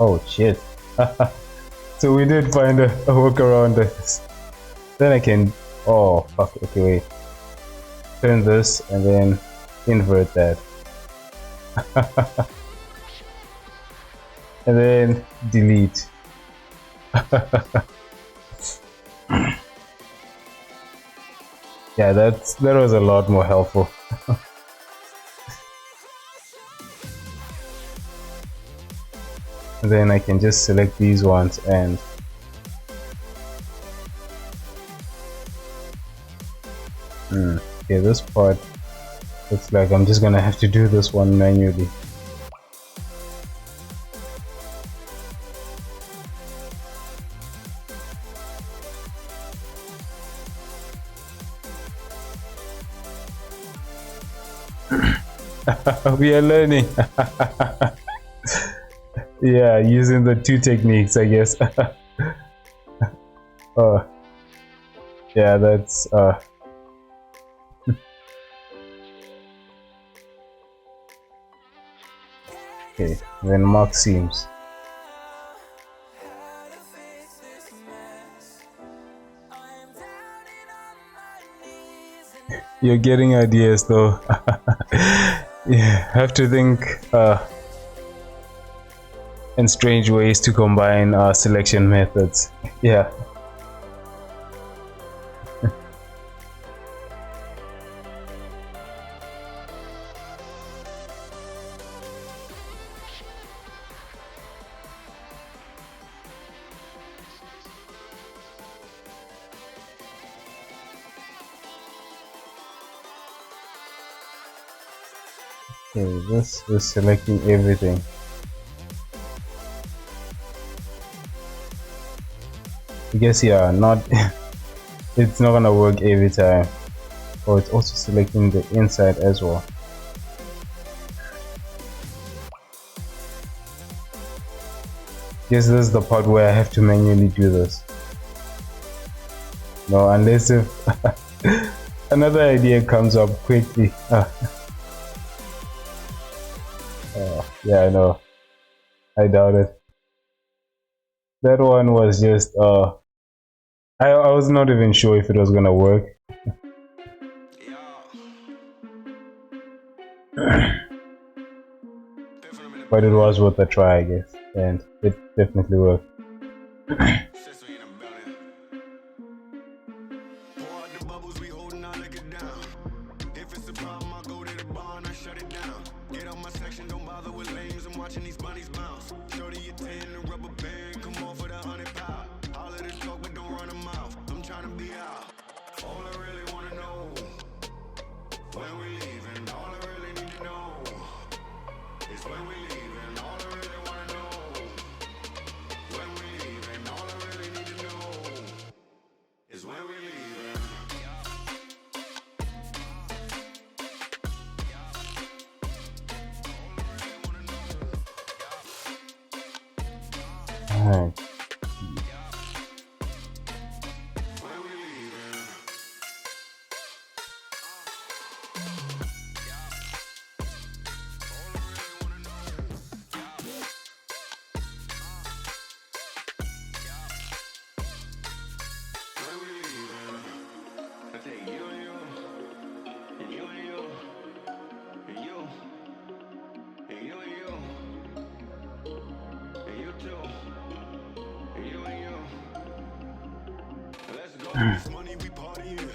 Oh shit. So we did find a workaround this. Then I can, oh fuck, okay, wait. Turn this and then invert that. And then delete. Yeah, that was a lot more helpful. And then I can just select these ones and okay, this part looks like I'm just gonna have to do this one manually. We are learning. Yeah, using the two techniques, I guess. Yeah, that's okay, then mark seams. How to fix this mess. I'm down and on my knees, and You're getting ideas though. Yeah, have to think in strange ways to combine selection methods. Yeah. Okay, this is selecting everything. I guess yeah, not it's not gonna work every time. Oh, it's also selecting the inside as well. Guess this is the part where I have to manually do this. No, unless if another idea comes up quickly. Yeah, I know. I doubt it. That one was just I was not even sure if it was gonna work. But it was worth a try, I guess. And it definitely worked. Alright. This money we partying.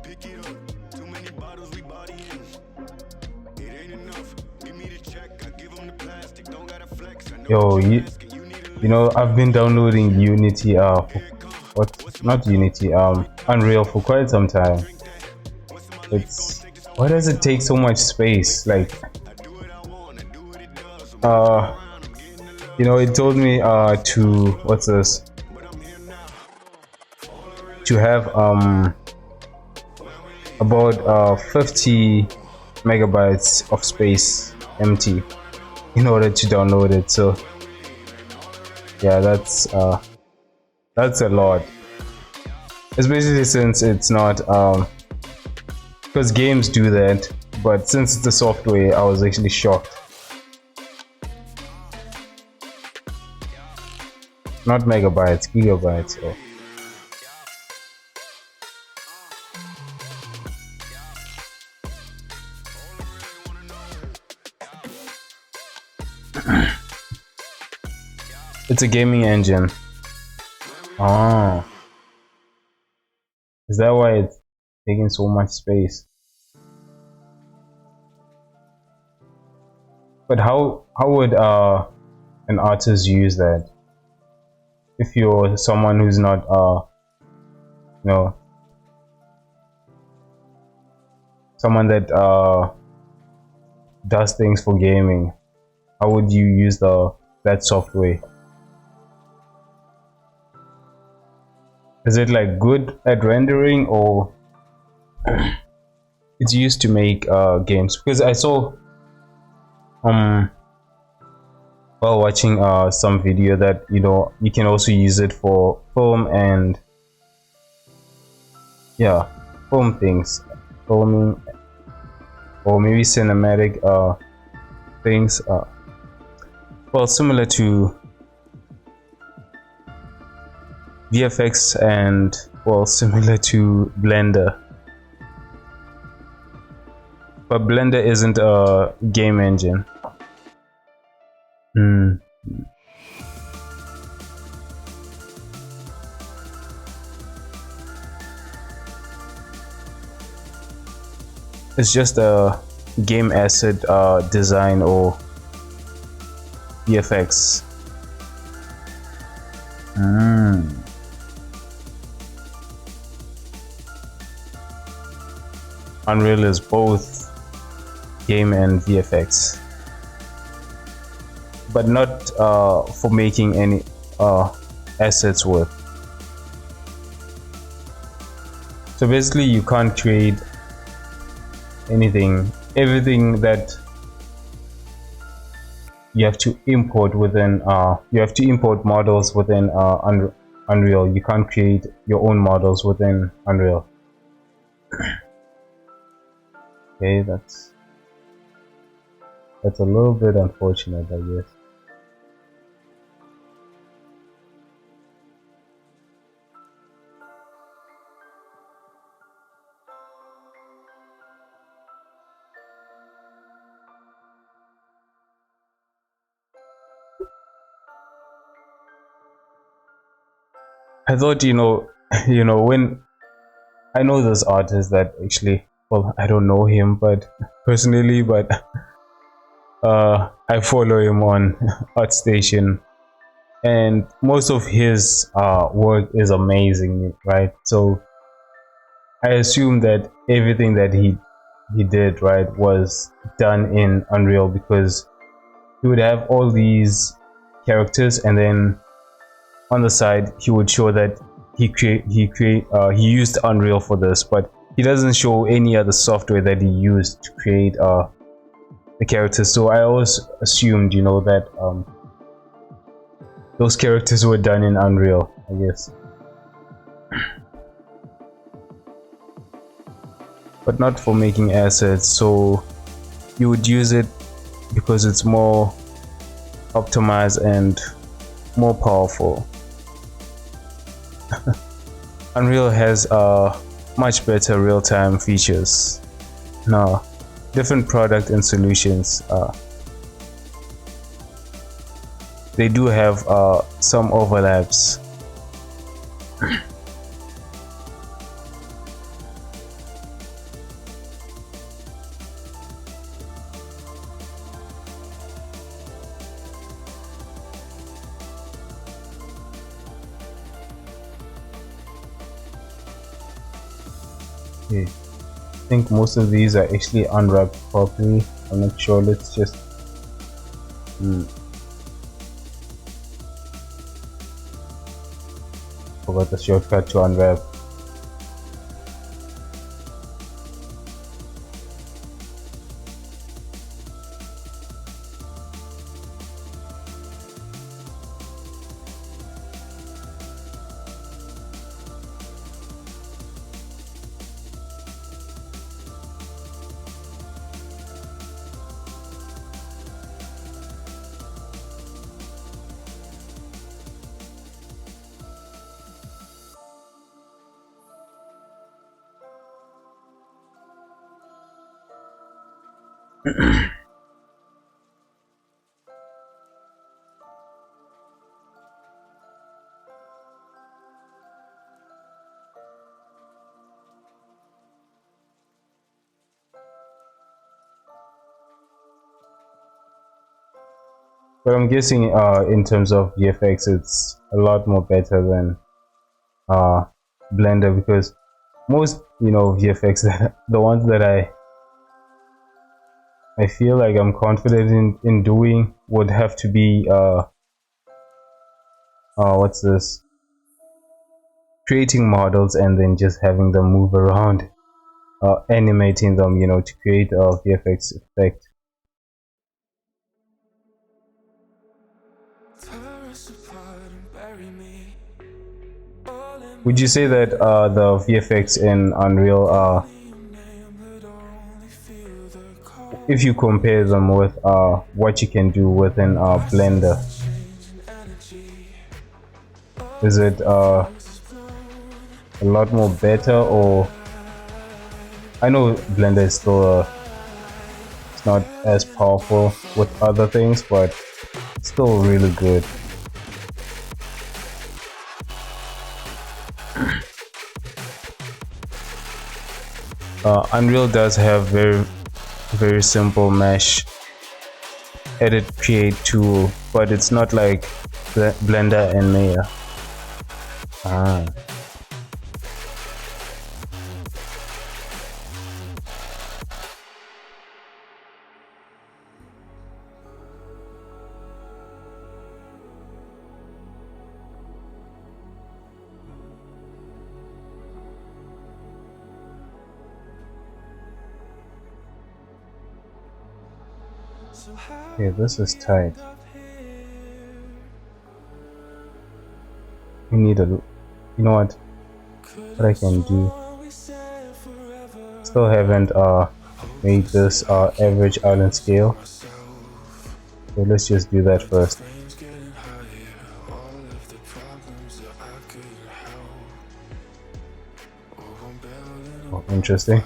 Pick it up. Too many bottles we bodying. It ain't enough. Give me the check. I give them the plastic. Don't gotta flex. I know Yo, what you you asking. You need a You know, I've been downloading Unity for what, not Unity, Unreal for quite some time. It's, why does it take so much space? Like, uh you know, it told me to, what's this, to have about 50 megabytes of space empty in order to download it. So yeah, that's a lot, especially since it's not because games do that, but since it's the software, I was actually shocked. Not megabytes, gigabytes. Oh. It's a gaming engine. Oh, is that why it's taking so much space? But how would an artist use that if you're someone who's not you know, someone that does things for gaming? How would you use that software? Is it like good at rendering, or it's used to make games? Because I saw while watching some video that, you know, you can also use it for film and, yeah, film things, filming, or maybe cinematic things, well, similar to VFX and, well, similar to Blender. But Blender isn't a game engine. It's just a game asset design or VFX. Unreal is both game and VFX, but not for making any assets with. So basically, you can't create anything. Everything that you have to import within, you have to import models within Unreal. You can't create your own models within Unreal. Okay, that's a little bit unfortunate, I guess. I thought, you know, when I know this artist that actually, well, I don't know him, but personally, but I follow him on ArtStation, and most of his work is amazing, right? So I assume that everything that he did, right, was done in Unreal, because he would have all these characters, and then on the side he would show that he used Unreal for this, but he doesn't show any other software that he used to create the characters. So I always assumed, you know, that those characters were done in Unreal, I guess. But not for making assets. So you would use it because it's more optimized and more powerful. Unreal has much better real-time features. Now, different product and solutions, they do have some overlaps. Okay, I think most of these are actually unwrapped properly. I'm not sure. Let's just forgot the shortcut to unwrap. But I'm guessing in terms of VFX, it's a lot more better than Blender, because most VFX the ones that I feel like I'm confident in doing would have to be what's this, creating models and then just having them move around, animating them, to create a VFX effect. Would you say that the VFX in Unreal are, if you compare them with what you can do within Blender, is it a lot more better? Or I know Blender is still it's not as powerful with other things, but it's still really good. Unreal does have very simple mesh edit create tool, but it's not like Blender and Maya. Okay, this is tight. We need a, you know what I can do. Still haven't made this average island scale, so let's just do that first. Oh, interesting.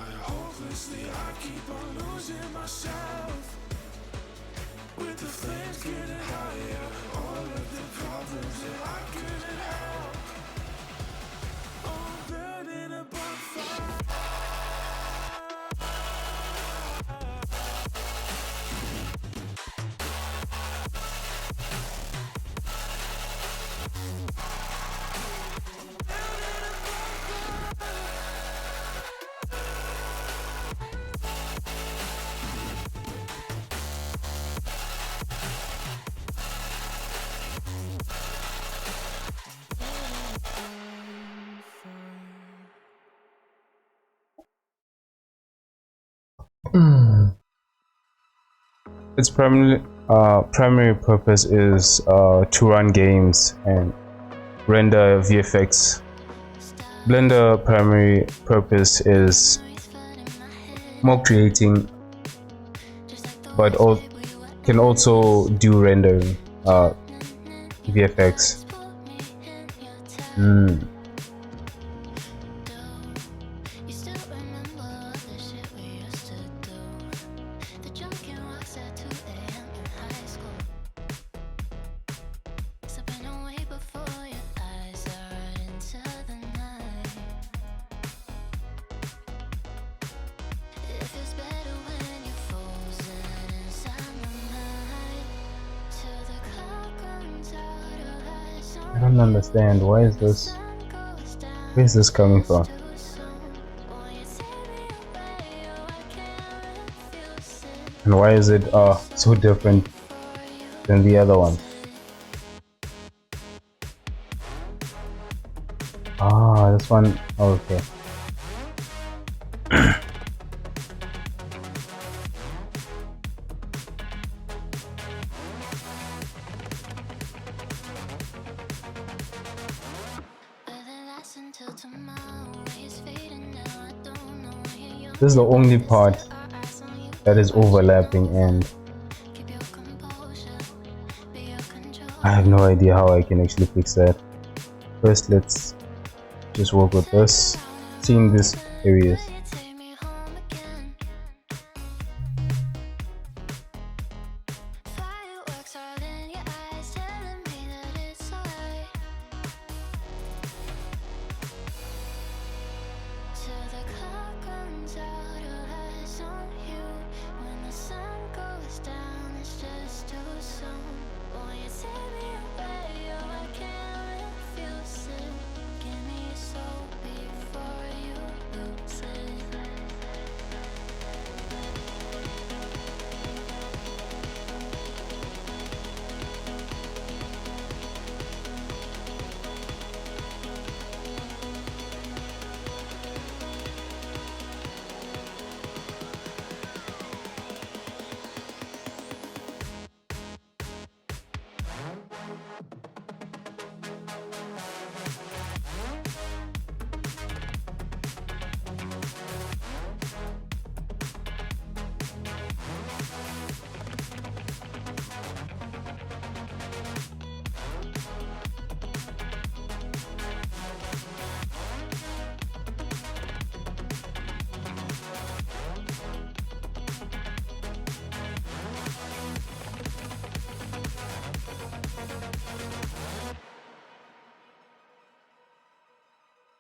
Its primary purpose is to run games and render VFX. Blender primary purpose is more creating, but can also do rendering VFX. I don't understand. Where's this coming from? And why is it so different than the other one? Ah, this one. Okay. This is the only part that is overlapping, and I have no idea how I can actually fix that. First, let's just work with this, seeing these areas.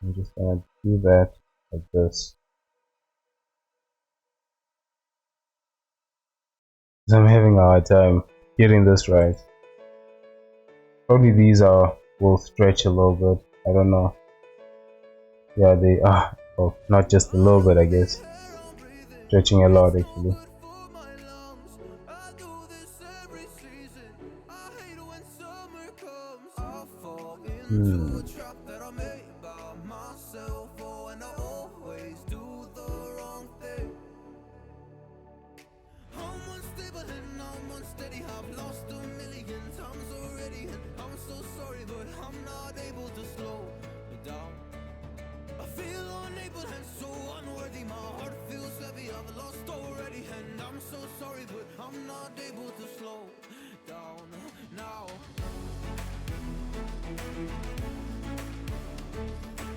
I'm just gonna do that like this. I'm having a hard time getting this right. Probably these will stretch a little bit. I don't know. Yeah, they are. Oh, not just a little bit, I guess. Stretching a lot actually.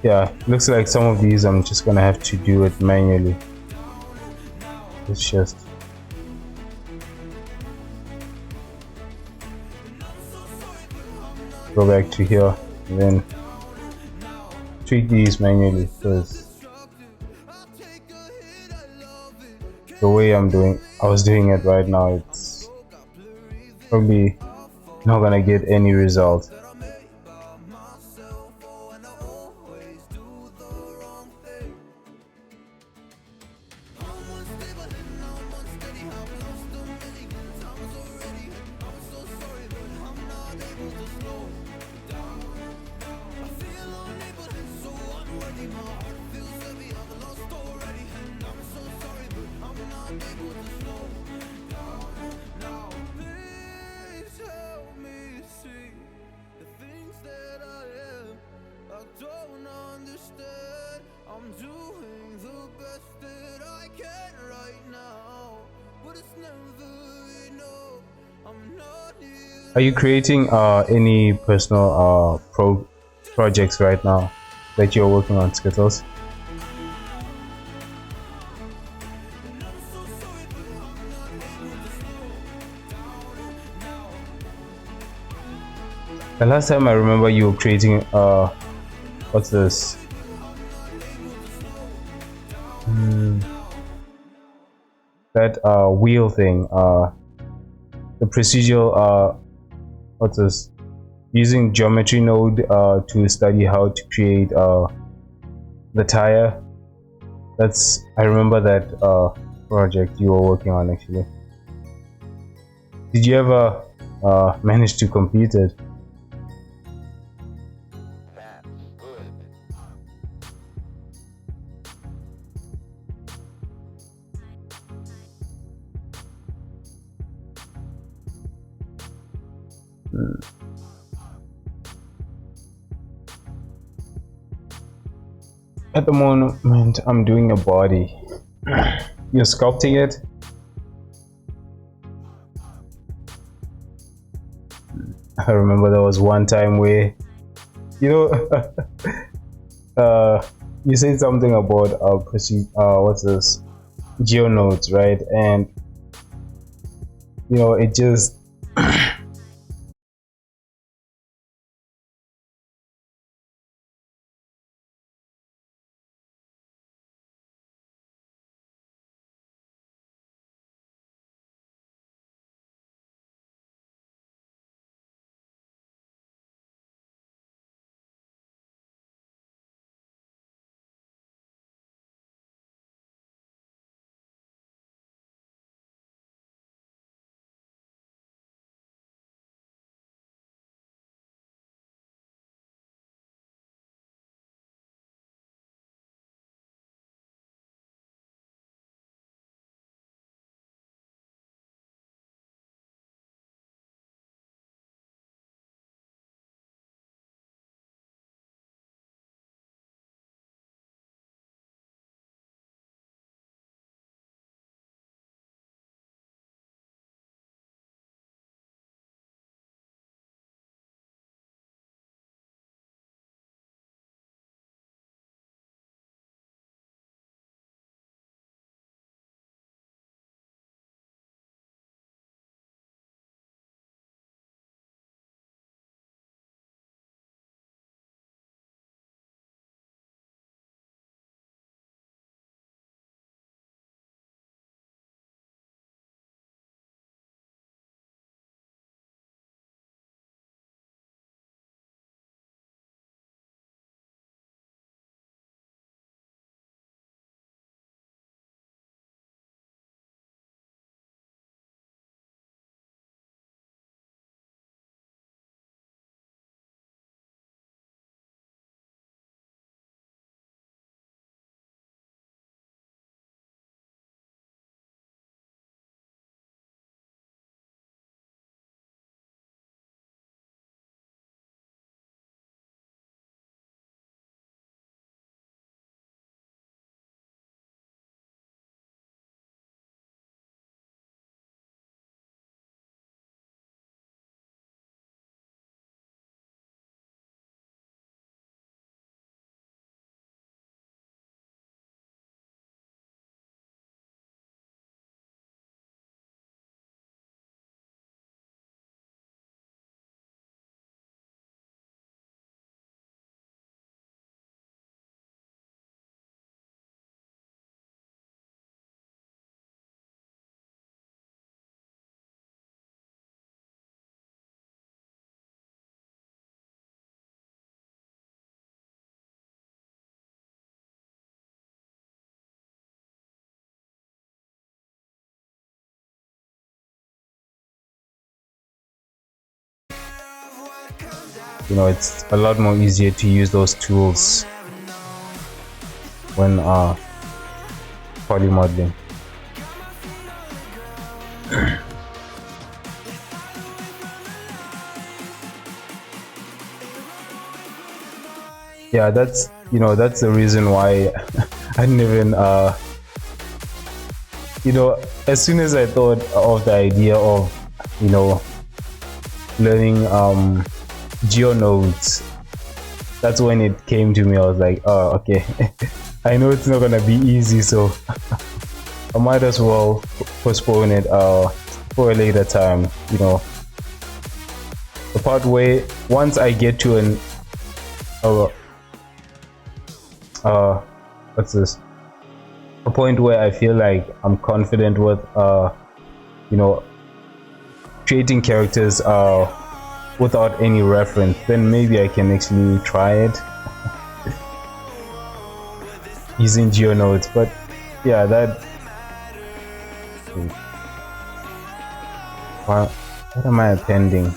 Yeah, looks like some of these I'm just gonna have to do it manually. Let's just go back to here and then treat these manually, because the way I was doing it right now, it's probably not gonna get any result. Are you creating any personal projects right now that you're working on, Skittles? The last time I remember you were creating what's this? That wheel thing, the procedural what's this? Using geometry node to study how to create the tire. I remember that project you were working on actually. Did you ever manage to complete it? At the moment, I'm doing a body. You're sculpting it? I remember there was one time where, you know, you said something about what's this? GeoNodes, right? And you know, it just you know, it's a lot more easier to use those tools when poly modeling. Yeah, that's, you know, that's the reason why I didn't even you know, as soon as I thought of the idea of, you know, learning GeoNodes, that's when it came to me. I was like, oh, okay. I know it's not gonna be easy, so I might as well postpone it for a later time. You know, the part where once I get to an what's this, a point where I feel like I'm confident with you know, creating characters without any reference, then maybe I can actually try it using GeoNodes. But yeah, that What am I appending?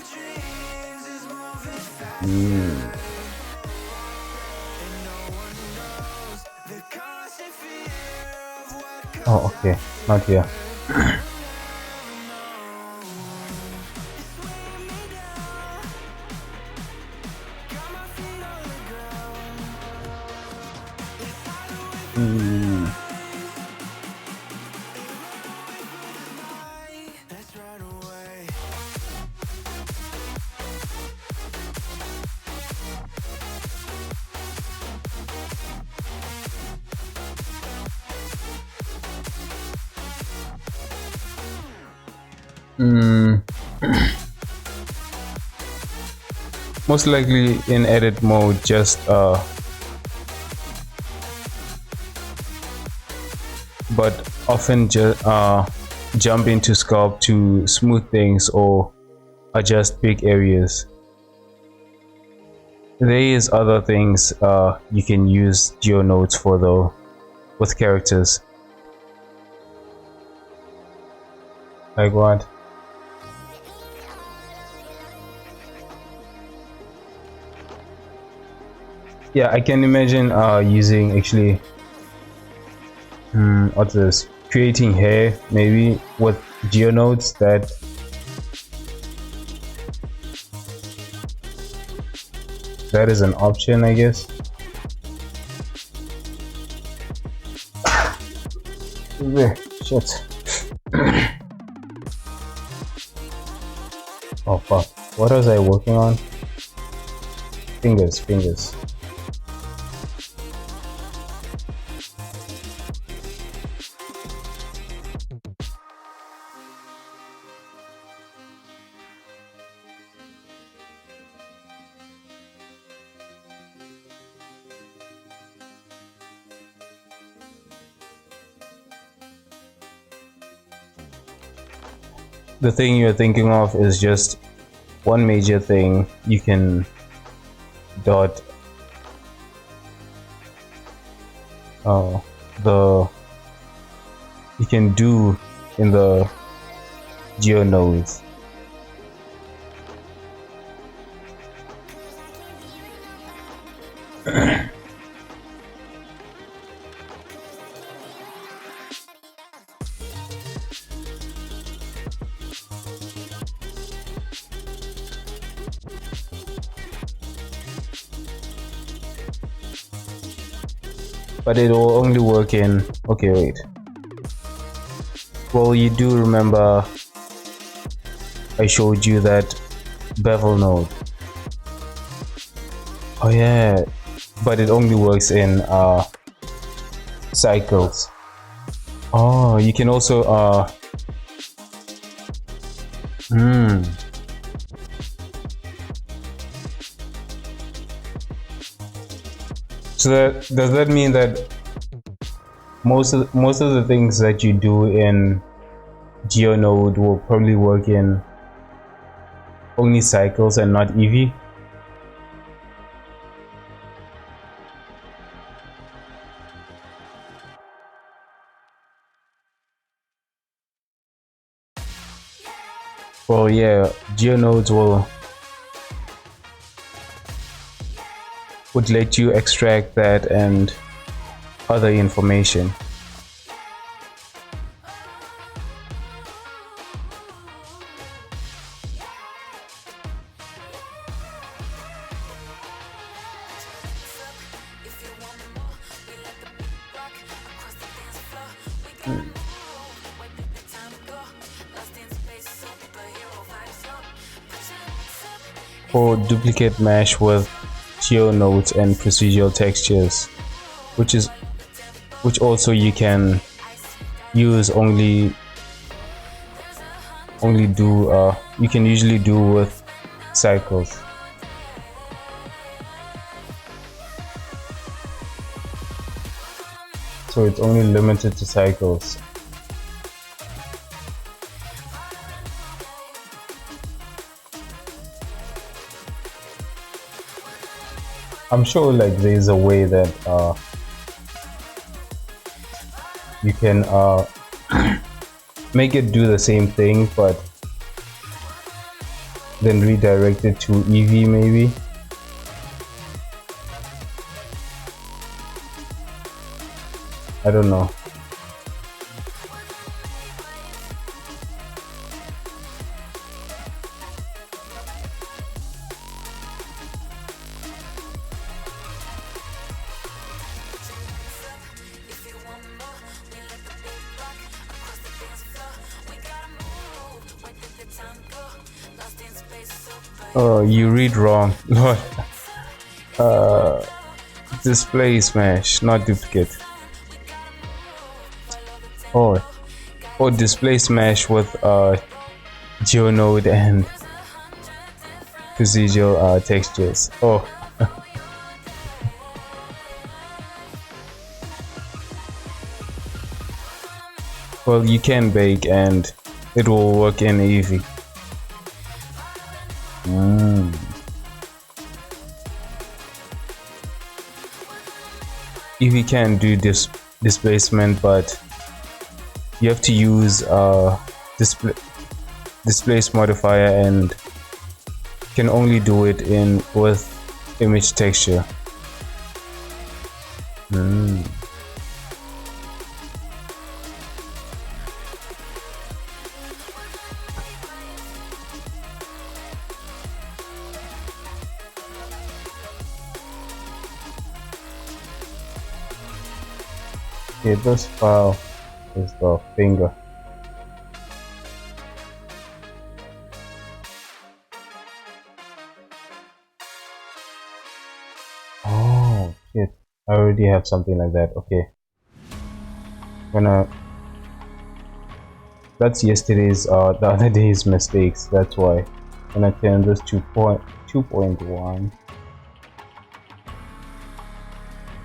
Oh, okay, not here. Most likely in edit mode, just but often just jump into sculpt to smooth things or adjust big areas. There is other things you can use GeoNodes for though, with characters. Like what? Yeah, I can imagine using actually what's this? Creating hair maybe with GeoNodes. That is an option, I guess. Shit. Oh fuck. What was I working on? Fingers. The thing you're thinking of is just one major thing you can dot you can do in the GeoNodes. But it will only work in, okay, wait. Well, you do remember I showed you that bevel node. Oh yeah, but it only works in cycles. Oh, you can also So does that mean that most of the things that you do in GeoNode will probably work in only cycles and not Eevee? Well, yeah, GeoNodes would let you extract that and other information. For duplicate mesh with GeoNodes and procedural textures, which also you can use you can usually do with cycles. So it's only limited to cycles. I'm sure like there's a way that you can make it do the same thing, but then redirect it to EV maybe. I don't know. Oh, you read wrong. Lord. Display smash, not duplicate. Oh, display smash with geonode and procedural textures. Oh. Well, you can bake and it will work in Eevee. Eevee can do displacement, but you have to use displace modifier and can only do it with image texture. Okay, this file is the finger. Oh shit, I already have something like that. Okay, that's yesterday's the other day's mistakes. That's why when I turn this to 2.1,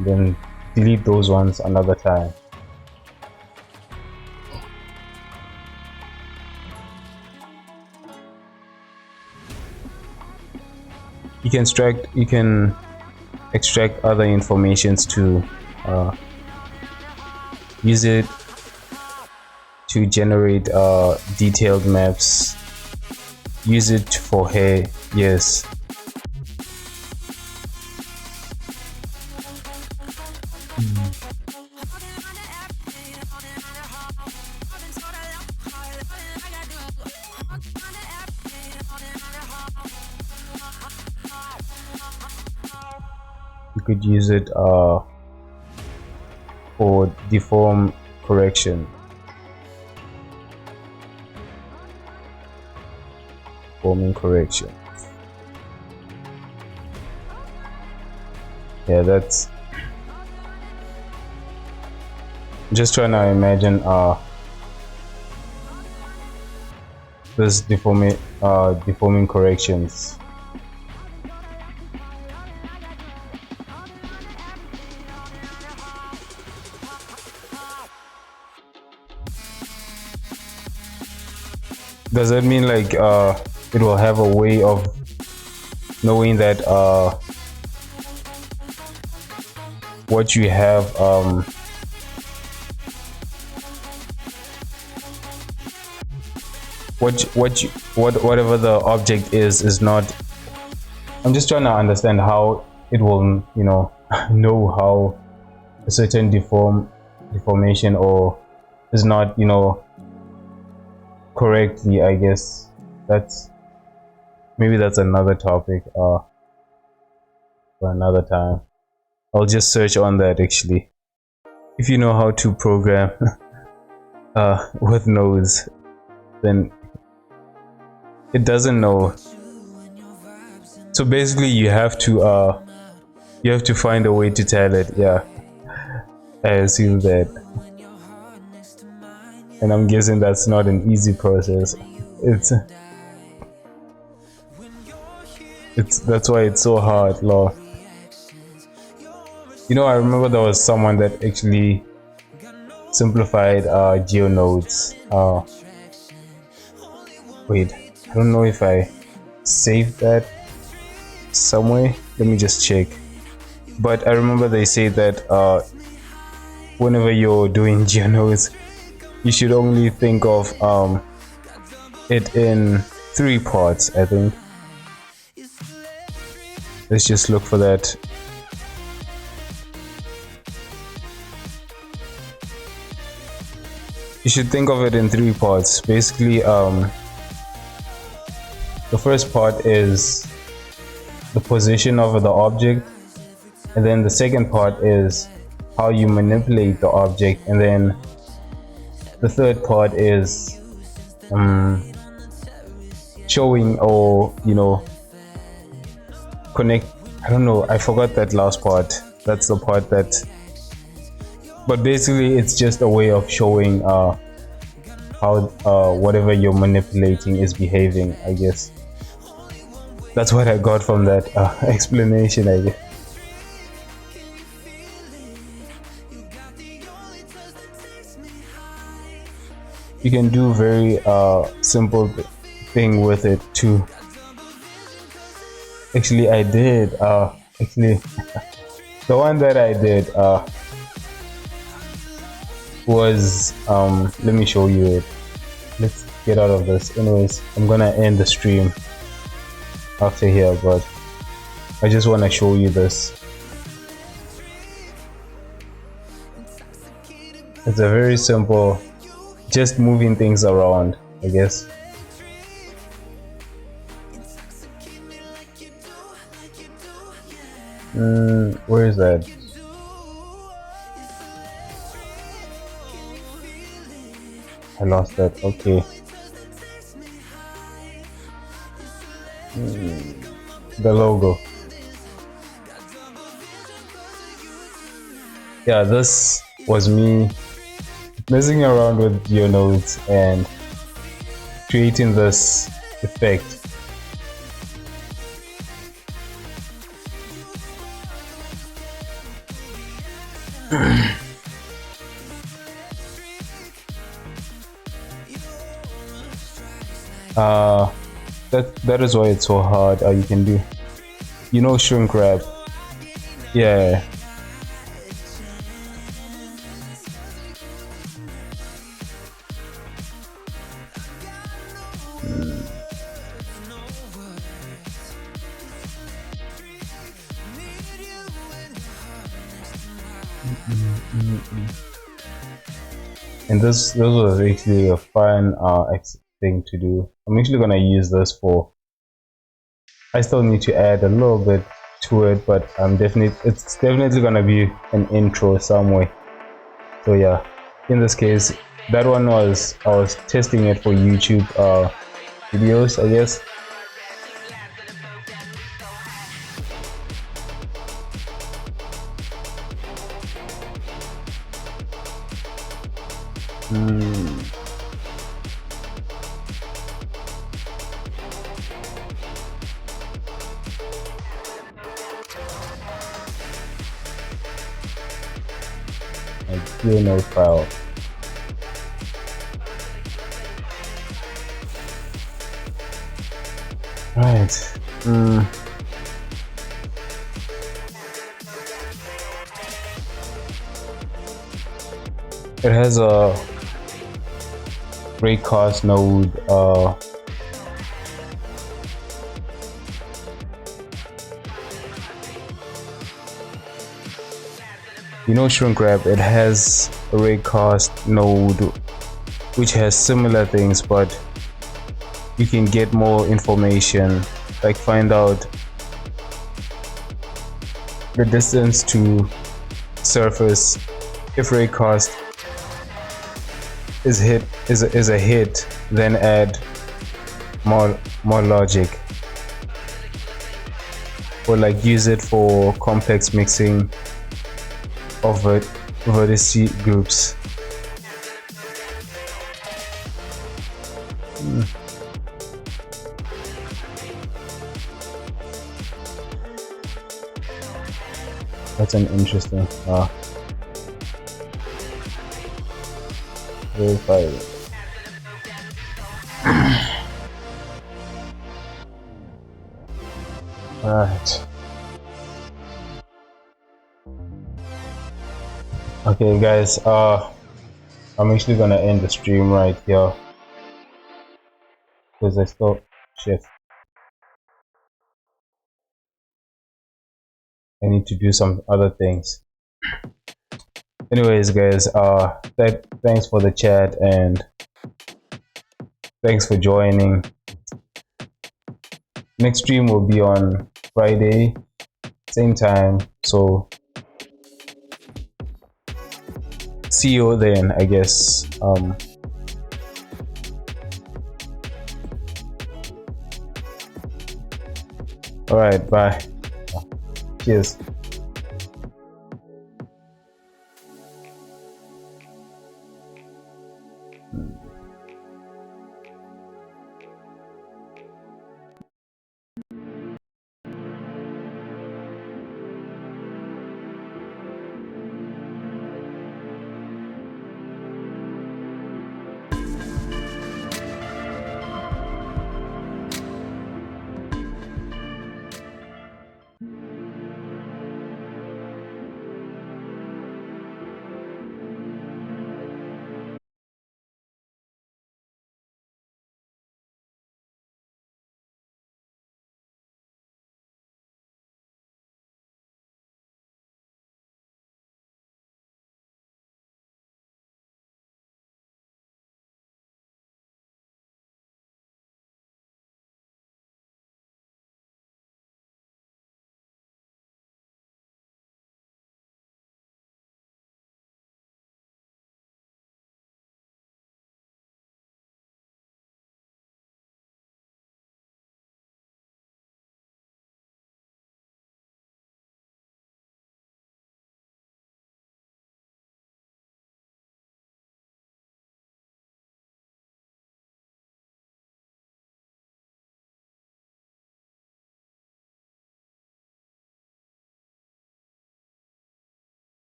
then delete those ones another time. You can extract other informations to use it to generate detailed maps. Use it for hair, yes. You could use it for deform correction. Forming correction. Yeah, that's just trying to imagine this deforming corrections. Does that mean like it will have a way of knowing that what you have whatever the object is not. I'm just trying to understand how it will, you know, know how a certain deformation or is not, you know, correctly. I guess maybe that's another topic for another time. I'll just search on that actually. If you know how to program with nodes, then it doesn't know. So basically you have to find a way to tell it. Yeah, I assume that, and I'm guessing that's not an easy process. That's why it's so hard, Lord. You know, I remember there was someone that actually simplified geonodes. Wait, I don't know if I saved that somewhere. Let me just check. But I remember they say that whenever you're doing geonodes, you should only think of it in 3 parts, I think. Let's just look for that. You should think of it in 3 parts. Basically, the first part is the position of the object, and then the second part is how you manipulate the object, and then the third part is showing, or connect. I don't know, I forgot that last part. That's the part that, but basically it's just a way of showing how whatever you're manipulating is behaving, I guess. That's what I got from that explanation, I guess. You can do very simple thing with it too. Actually, I did. Actually, the one that I did was let me show you it. Let's get out of this. Anyways, I'm gonna end the stream after here, but I just want to show you this. It's a very simple, just moving things around, I guess. Where is that? I lost that. Okay. The logo. Yeah, this was me messing around with your nodes and creating this effect. That is why it's so hard. You can do, shrink wrap. Yeah. And this was actually a fun thing to do. I'm actually gonna use this for. I still need to add a little bit to it, but it's definitely gonna be an intro some way. So yeah, in this case, that one was, I was testing it for YouTube videos, I guess. A node file. Right. It has a raycast node. Shrink wrap, it has a raycast node which has similar things, but you can get more information, like find out the distance to surface. If raycast is a hit, then add more logic, or like use it for complex mixing of vertice groups. That's an interesting vid45. Right. Okay guys, I'm actually gonna end the stream right here because I still shit. I need to do some other things. Anyways, guys, thanks for the chat and thanks for joining. Next stream will be on Friday, same time. So see you then, I guess. All right, bye. Cheers.